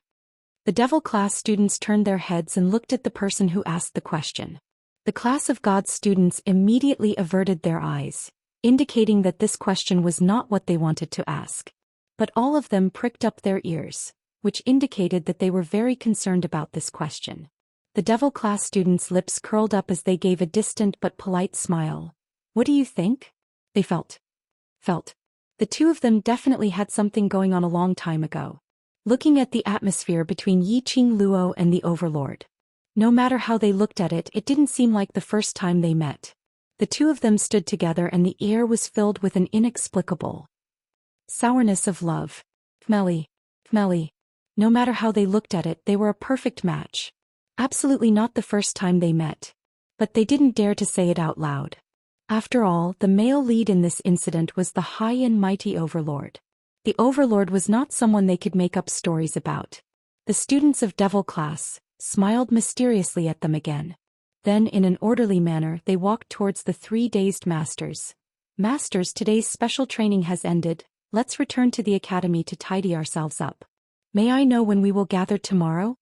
The Devil class students turned their heads and looked at the person who asked the question. The class of God's students immediately averted their eyes, indicating that this question was not what they wanted to ask. But all of them pricked up their ears, which indicated that they were very concerned about this question. The Devil class students' lips curled up as they gave a distant but polite smile. What do you think? They felt. The two of them definitely had something going on a long time ago. Looking at the atmosphere between Yi Qing Luo and the Overlord. No matter how they looked at it, it didn't seem like the first time they met. The two of them stood together and the air was filled with an inexplicable sourness of love. Smelly. No matter how they looked at it, they were a perfect match. Absolutely not the first time they met. But they didn't dare to say it out loud. After all, the male lead in this incident was the high and mighty Overlord. The Overlord was not someone they could make up stories about. The students of Devil class smiled mysteriously at them again. Then, in an orderly manner, they walked towards the three dazed masters. Masters, today's special training has ended. Let's return to the academy to tidy ourselves up. May I know when we will gather tomorrow?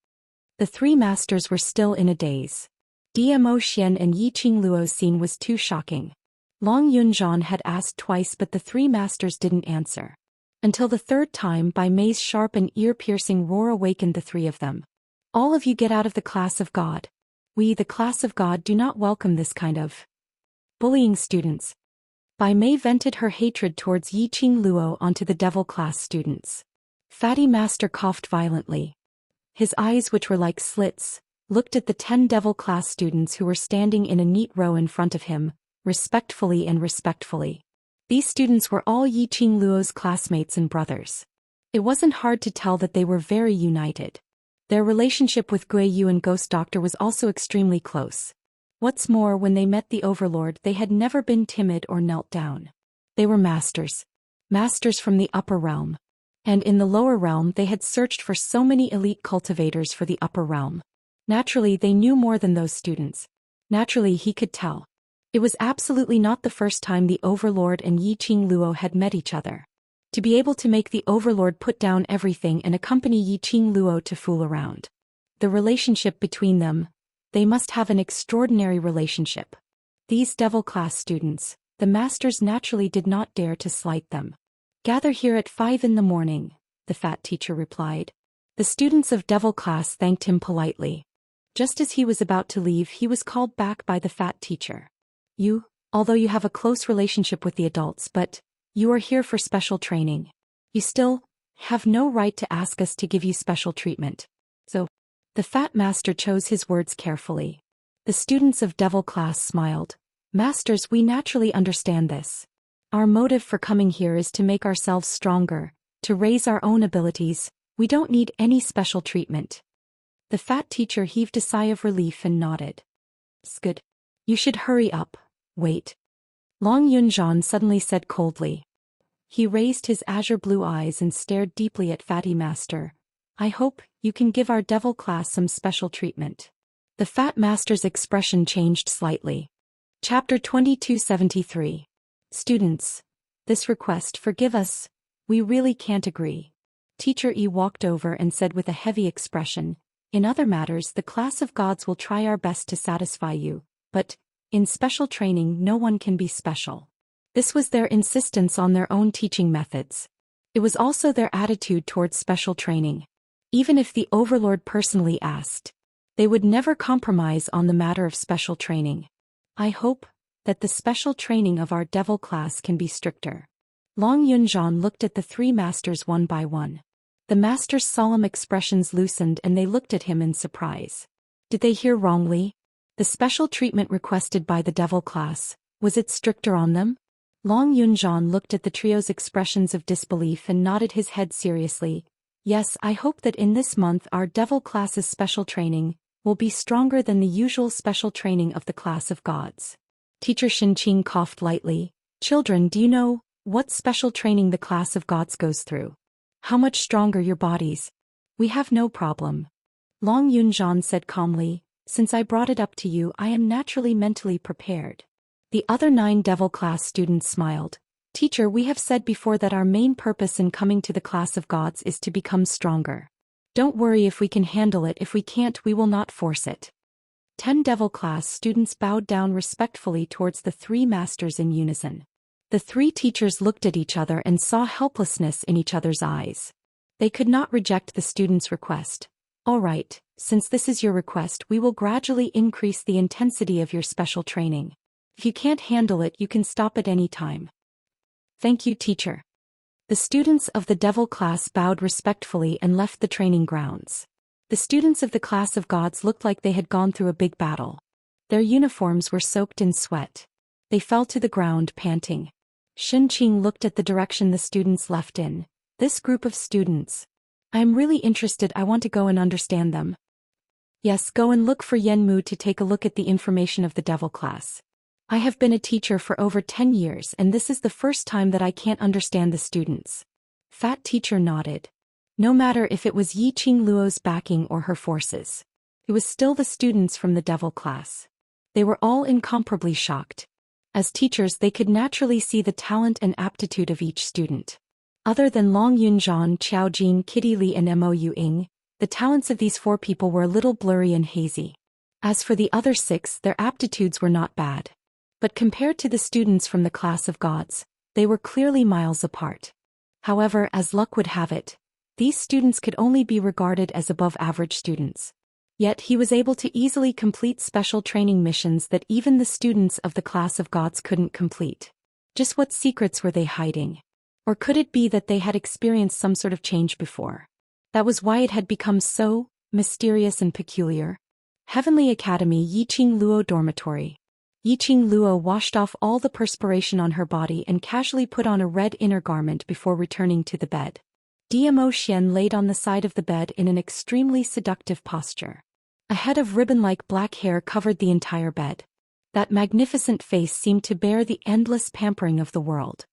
The three masters were still in a daze. Zhou Xian and Yi Qing Luo's scene was too shocking. Long Yunzhan had asked twice, but the three masters didn't answer. Until the third time, Bai Mei's sharp and ear-piercing roar awakened the three of them. All of you get out of the class of God. We, the class of God, do not welcome this kind of bullying students. Bai Mei vented her hatred towards Yi Qing Luo onto the Devil class students. Fatty Master coughed violently. His eyes, which were like slits, looked at the 10 Devil class students who were standing in a neat row in front of him, respectfully. These students were all Yi Qing Luo's classmates and brothers. It wasn't hard to tell that they were very united. Their relationship with Gui Yu and Ghost Doctor was also extremely close. What's more, when they met the Overlord, they had never been timid or knelt down. They were masters. Masters from the upper realm. And in the lower realm they had searched for so many elite cultivators for the upper realm. Naturally, they knew more than those students. Naturally, he could tell. It was absolutely not the first time the Overlord and Yi Qing Luo had met each other. To be able to make the Overlord put down everything and accompany Yi Qing Luo to fool around. The relationship between them, they must have an extraordinary relationship. These Devil class students, the masters naturally did not dare to slight them. Gather here at 5 in the morning, the fat teacher replied. The students of Devil class thanked him politely. Just as he was about to leave, he was called back by the fat teacher. You, although you have a close relationship with the adults, but you are here for special training. You still have no right to ask us to give you special treatment. So, the fat master chose his words carefully. The students of Devil class smiled. Masters, we naturally understand this. Our motive for coming here is to make ourselves stronger, to raise our own abilities. We don't need any special treatment. The fat teacher heaved a sigh of relief and nodded. Good. You should hurry up. Wait. Long Yunzhan suddenly said coldly. He raised his azure blue eyes and stared deeply at Fatty Master. I hope you can give our Devil class some special treatment. The fat master's expression changed slightly. Chapter 2273. Students, this request, forgive us, we really can't agree. Teacher Yi walked over and said with a heavy expression, in other matters the class of gods will try our best to satisfy you, but, in special training no one can be special. This was their insistence on their own teaching methods. It was also their attitude towards special training. Even if the Overlord personally asked, they would never compromise on the matter of special training. I hope that the special training of our Devil class can be stricter. Long Yunzhan looked at the three masters one by one. The masters' solemn expressions loosened and they looked at him in surprise. Did they hear wrongly? The special treatment requested by the Devil class, was it stricter on them? Long Yunzhan looked at the trio's expressions of disbelief and nodded his head seriously. Yes, I hope that in this month our Devil class's special training will be stronger than the usual special training of the class of gods. Teacher Xinqing coughed lightly. Children, do you know what special training the class of gods goes through? How much stronger your bodies? We have no problem. Long Yunzhan said calmly, since I brought it up to you, I am naturally mentally prepared. The other 9 Devil class students smiled. Teacher, we have said before that our main purpose in coming to the class of gods is to become stronger. Don't worry if we can handle it. If we can't, we will not force it. 10 Devil class students bowed down respectfully towards the 3 masters in unison. The 3 teachers looked at each other and saw helplessness in each other's eyes. They could not reject the students' request. All right, since this is your request, we will gradually increase the intensity of your special training. If you can't handle it, you can stop at any time. Thank you, teacher. The students of the Devil class bowed respectfully and left the training grounds. The students of the class of gods looked like they had gone through a big battle. Their uniforms were soaked in sweat. They fell to the ground, panting. Xinqing looked at the direction the students left in. This group of students. I am really interested, I want to go and understand them. Yes, go and look for Yenmu to take a look at the information of the Devil class. I have been a teacher for over 10 years and this is the first time that I can't understand the students. Fat teacher nodded. No matter if it was Yiqing Luo's backing or her forces. It was still the students from the Devil class. They were all incomparably shocked. As teachers, they could naturally see the talent and aptitude of each student. Other than Long Yunzhan, Qiao Jin, Kitty Li and Mo Ying, the talents of these 4 people were a little blurry and hazy. As for the other 6, their aptitudes were not bad. But compared to the students from the class of gods, they were clearly miles apart. However, as luck would have it, these students could only be regarded as above-average students. Yet he was able to easily complete special training missions that even the students of the class of gods couldn't complete. Just what secrets were they hiding? Or could it be that they had experienced some sort of change before? That was why it had become so mysterious and peculiar. Heavenly Academy, Yiqing Luo Dormitory. Yiqing Luo washed off all the perspiration on her body and casually put on a red inner garment before returning to the bed. Zhou Xian laid on the side of the bed in an extremely seductive posture. A head of ribbon-like black hair covered the entire bed. That magnificent face seemed to bear the endless pampering of the world.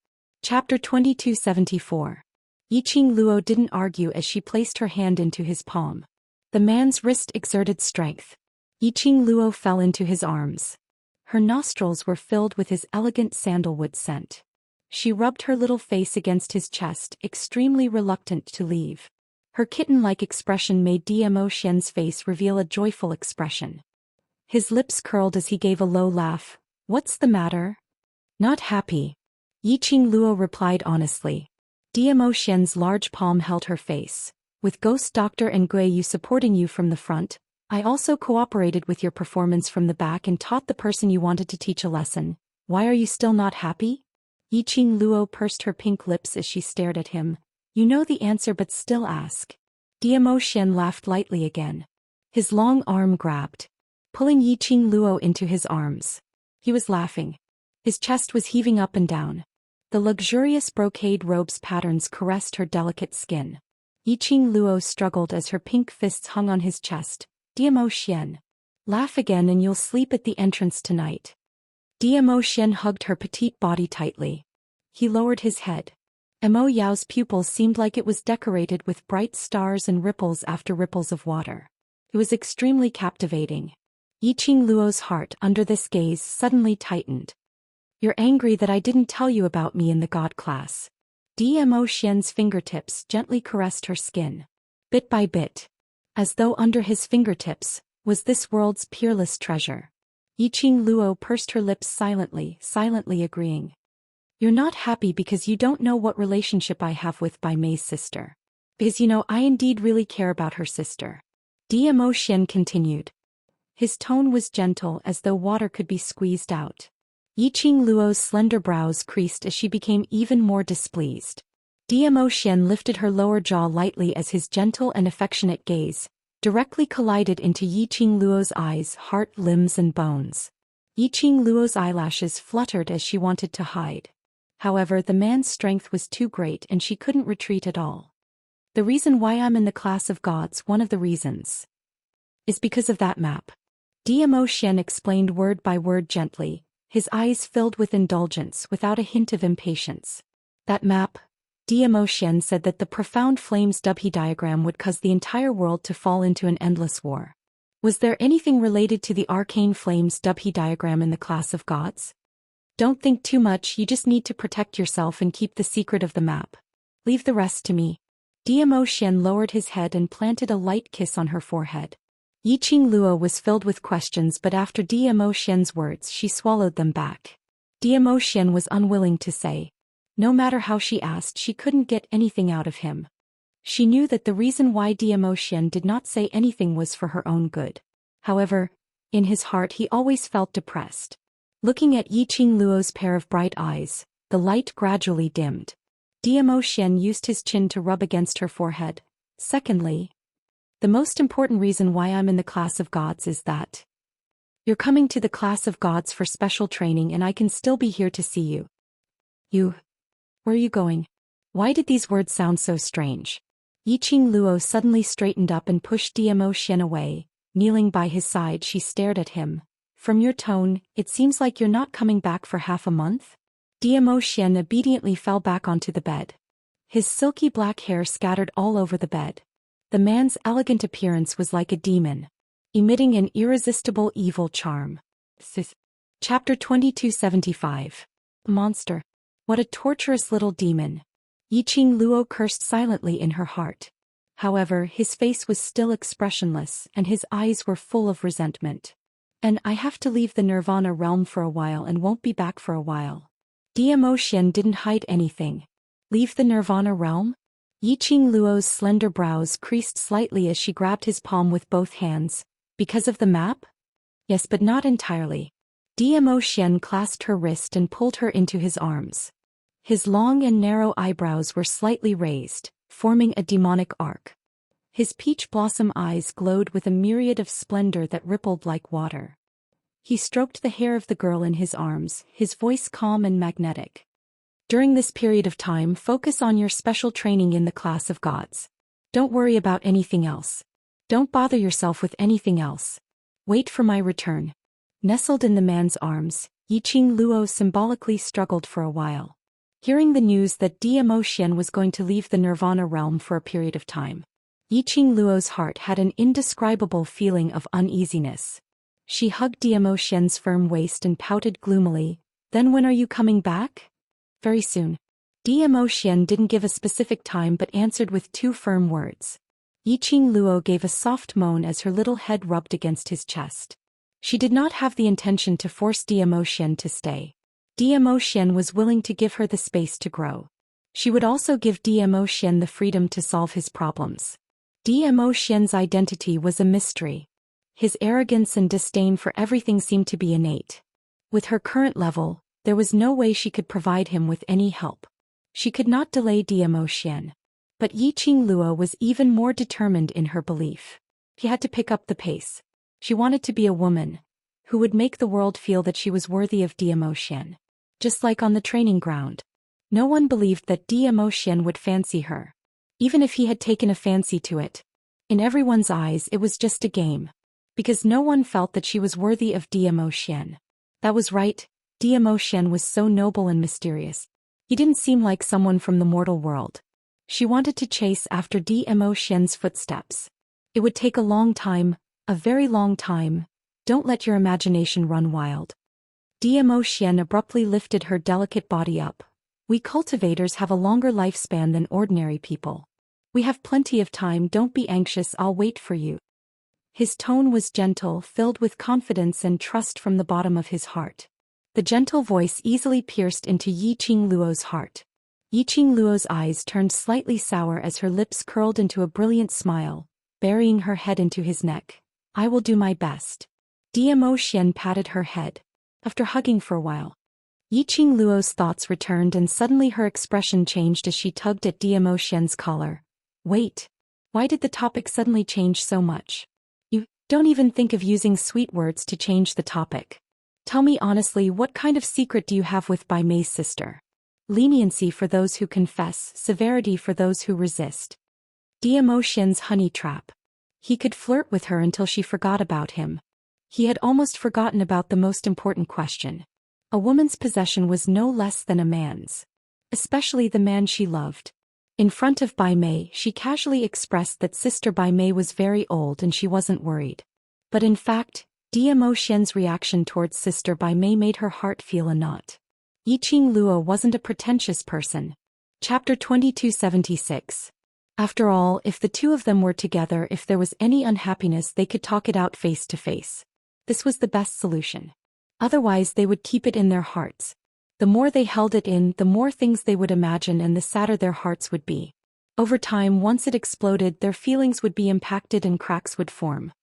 Chapter 2274. Yiqing Luo didn't argue as she placed her hand into his palm. The man's wrist exerted strength. Yiqing Luo fell into his arms. Her nostrils were filled with his elegant sandalwood scent. She rubbed her little face against his chest, extremely reluctant to leave. Her kitten-like expression made Zhou Xian's face reveal a joyful expression. His lips curled as he gave a low laugh. What's the matter? Not happy. Yiqing Luo replied honestly. Zhou Xian's large palm held her face. With Ghost Doctor and Gui Yu supporting you from the front, I also cooperated with your performance from the back and taught the person you wanted to teach a lesson. Why are you still not happy? Yiqing Luo pursed her pink lips as she stared at him. You know the answer but still ask. Zhou Xian laughed lightly again. His long arm grabbed, pulling Yiqing Luo into his arms. He was laughing. His chest was heaving up and down. The luxurious brocade robe's patterns caressed her delicate skin. Yiqing Luo struggled as her pink fists hung on his chest. Zhou Xian. Laugh again and you'll sleep at the entrance tonight. Zhou Xian hugged her petite body tightly. He lowered his head. Mo Yao's pupil seemed like it was decorated with bright stars and ripples after ripples of water. It was extremely captivating. Yiqing Luo's heart under this gaze suddenly tightened. You're angry that I didn't tell you about me in the god class. Zhou Xian's fingertips gently caressed her skin. Bit by bit. As though under his fingertips was this world's peerless treasure. Yiqing Luo pursed her lips silently agreeing. You're not happy because you don't know what relationship I have with Bai Mei's sister. Because you know I indeed really care about her sister. Zhou Xian continued. His tone was gentle as though water could be squeezed out. Yiqing Luo's slender brows creased as she became even more displeased. Zhou Xian lifted her lower jaw lightly as his gentle and affectionate gaze directly collided into Yiqing Luo's eyes, heart, limbs and bones. Yiqing Luo's eyelashes fluttered as she wanted to hide. However, the man's strength was too great and she couldn't retreat at all. The reason why I'm in the class of gods, one of the reasons, is because of that map. Zhou Xian explained word by word gently, his eyes filled with indulgence without a hint of impatience. That map, Zhou Xian said that the profound flames Dubhe diagram would cause the entire world to fall into an endless war. Was there anything related to the arcane flames Dubhe diagram in the class of gods? Don't think too much, you just need to protect yourself and keep the secret of the map. Leave the rest to me. Zhou Xian lowered his head and planted a light kiss on her forehead. Yiqing Luo was filled with questions, but after Dmo Xian's words she swallowed them back. Dmo Xian was unwilling to say. No matter how she asked, she couldn't get anything out of him. She knew that the reason why Dmo Xian did not say anything was for her own good. However, in his heart he always felt depressed. Looking at Yiqing Luo's pair of bright eyes, the light gradually dimmed. Dmo Xian used his chin to rub against her forehead. Secondly, the most important reason why I'm in the class of gods is that you're coming to the class of gods for special training and I can still be here to see you. You? Where are you going? Why did these words sound so strange? Yiqing Luo suddenly straightened up and pushed Dmo Xian away. Kneeling by his side, she stared at him. From your tone, it seems like you're not coming back for half a month? Dmo Xian obediently fell back onto the bed. His silky black hair scattered all over the bed. The man's elegant appearance was like a demon, emitting an irresistible evil charm. Chapter 2275. Monster. What a torturous little demon. Yiqing Luo cursed silently in her heart. However, his face was still expressionless and his eyes were full of resentment. And I have to leave the Nirvana realm for a while and won't be back for a while. Dmo Xian didn't hide anything. Leave the Nirvana realm? Yiqing Luo's slender brows creased slightly as she grabbed his palm with both hands. Because of the map? Yes, but not entirely. Dmo Xian clasped her wrist and pulled her into his arms. His long and narrow eyebrows were slightly raised, forming a demonic arc. His peach blossom eyes glowed with a myriad of splendor that rippled like water. He stroked the hair of the girl in his arms, his voice calm and magnetic. During this period of time, focus on your special training in the class of gods. Don't worry about anything else. Don't bother yourself with anything else. Wait for my return. Nestled in the man's arms, Yiqing Luo symbolically struggled for a while. Hearing the news that Dmo Xian was going to leave the Nirvana realm for a period of time, Yiqing Luo's heart had an indescribable feeling of uneasiness. She hugged Dmo Xian's firm waist and pouted gloomily. Then when are you coming back? Very soon. Dmo Xian didn't give a specific time but answered with two firm words. Yiqing Luo gave a soft moan as her little head rubbed against his chest. She did not have the intention to force Dmo Xian to stay. Dmo Xian was willing to give her the space to grow. She would also give Dmo Xian the freedom to solve his problems. Dmo Xian's identity was a mystery. His arrogance and disdain for everything seemed to be innate. With her current level, there was no way she could provide him with any help. She could not delay Dmo Xian. But Yiqing Luo was even more determined in her belief. She had to pick up the pace. She wanted to be a woman who would make the world feel that she was worthy of Dmo Xian. Just like on the training ground. No one believed that Dmo Xian would fancy her. Even if he had taken a fancy to it. In everyone's eyes it was just a game. Because no one felt that she was worthy of Dmo Xian. That was right, Dmo Xian was so noble and mysterious. He didn't seem like someone from the mortal world. She wanted to chase after Dmo Xian's footsteps. It would take a long time, a very long time. Don't let your imagination run wild. Dmo Xian abruptly lifted her delicate body up. We cultivators have a longer lifespan than ordinary people. We have plenty of time, don't be anxious, I'll wait for you. His tone was gentle, filled with confidence and trust from the bottom of his heart. The gentle voice easily pierced into Yiqing Luo's heart. Yiqing Luo's eyes turned slightly sour as her lips curled into a brilliant smile, burying her head into his neck. I will do my best. Dmo Xian patted her head. After hugging for a while, Yiqing Luo's thoughts returned and suddenly her expression changed as she tugged at Dmo Xian's collar. Wait. Why did the topic suddenly change so much? You don't even think of using sweet words to change the topic. Tell me honestly, what kind of secret do you have with Bai Mei's sister? Leniency for those who confess, severity for those who resist. Dmo Xian's honey trap. He could flirt with her until she forgot about him. He had almost forgotten about the most important question. A woman's possession was no less than a man's. Especially the man she loved. In front of Bai Mei, she casually expressed that Sister Bai Mei was very old and she wasn't worried. But in fact, Dmo Xian's reaction towards Sister Bai Mei made her heart feel a knot. Yiqing Luo wasn't a pretentious person. Chapter 2276. After all, if the two of them were together, if there was any unhappiness, they could talk it out face to face. This was the best solution. Otherwise, they would keep it in their hearts. The more they held it in, the more things they would imagine and the sadder their hearts would be. Over time, once it exploded, their feelings would be impacted and cracks would form.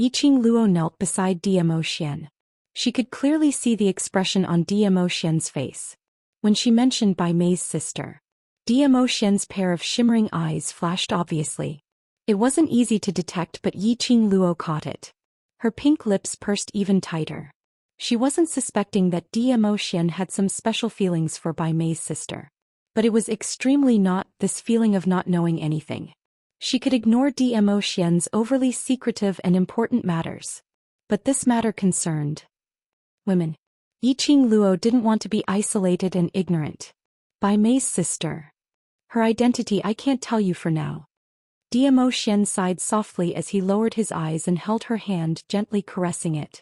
Yiqing Luo knelt beside Zhou Xian. She could clearly see the expression on Zhou Xian's face. When she mentioned Bai Mei's sister, Zhou Xian's pair of shimmering eyes flashed obviously. It wasn't easy to detect, but Yiqing Luo caught it. Her pink lips pursed even tighter. She wasn't suspecting that Zhou Xian had some special feelings for Bai Mei's sister. But it was extremely not this feeling of not knowing anything. She could ignore Zhou Xian's overly secretive and important matters. But this matter concerned women. Yiqing Luo didn't want to be isolated and ignorant. Bai Mei's sister. Her identity I can't tell you for now. Zhou Xian sighed softly as he lowered his eyes and held her hand, gently caressing it.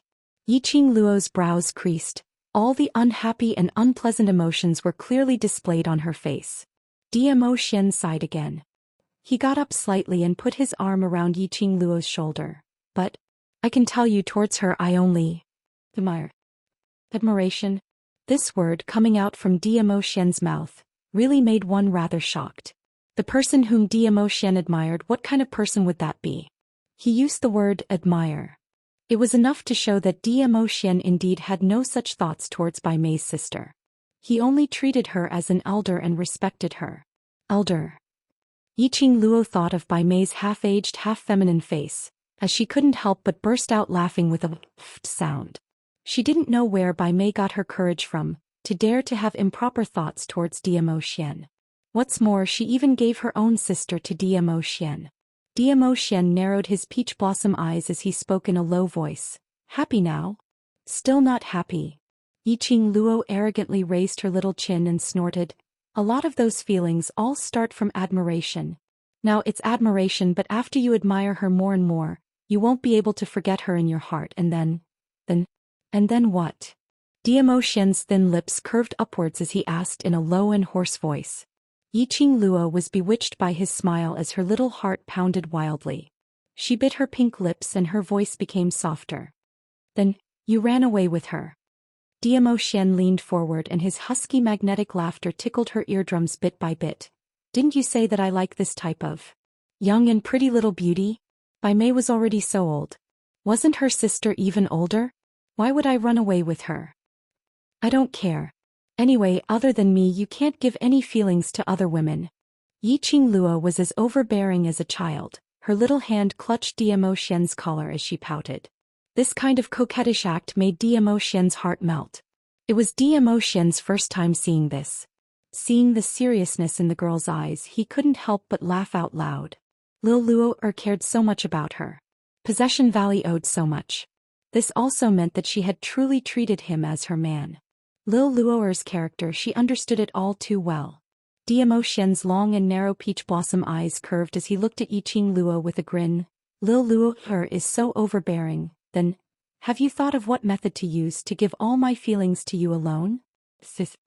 Yiqing Luo's brows creased. All the unhappy and unpleasant emotions were clearly displayed on her face. Zhou Xian sighed again. He got up slightly and put his arm around Yiqing Luo's shoulder. But I can tell you, towards her I only admire. Admiration? This word coming out from Zhou Xian's mouth really made one rather shocked. The person whom Zhou Xian admired, what kind of person would that be? He used the word admire. It was enough to show that Zhou Xian indeed had no such thoughts towards Bai Mei's sister. He only treated her as an elder and respected her. Elder. Yiqing Luo thought of Bai Mei's half-aged, half-feminine face, as she couldn't help but burst out laughing with a sound. She didn't know where Bai Mei got her courage from, to dare to have improper thoughts towards Zhou Xian. What's more, she even gave her own sister to Zhou Xian. Zhou Xian narrowed his peach blossom eyes as he spoke in a low voice. Happy now? Still not happy. Yiqing Luo arrogantly raised her little chin and snorted. A lot of those feelings all start from admiration. Now it's admiration, but after you admire her more and more, you won't be able to forget her in your heart, and then what? Zhou Xian's thin lips curved upwards as he asked in a low and hoarse voice. Yiqing Luo was bewitched by his smile as her little heart pounded wildly. She bit her pink lips and her voice became softer. Then, you ran away with her. Zhou Xian leaned forward and his husky magnetic laughter tickled her eardrums bit by bit. Didn't you say that I like this type of young and pretty little beauty? Bai Mei was already so old. Wasn't her sister even older? Why would I run away with her? I don't care. Anyway, other than me you can't give any feelings to other women. Yiqing Luo was as overbearing as a child. Her little hand clutched Zhou Xian's collar as she pouted. This kind of coquettish act made Zhou Xian's heart melt. It was Zhou Xian's first time seeing this. Seeing the seriousness in the girl's eyes, he couldn't help but laugh out loud. Lil Luo cared so much about her. Possession Valley owed so much. This also meant that she had truly treated him as her man. Lil Luo's character, she understood it all too well. Zhou Xian's long and narrow peach blossom eyes curved as he looked at Yiqing Luo with a grin. Lil Luo is so overbearing, then, have you thought of what method to use to give all my feelings to you alone? Sis.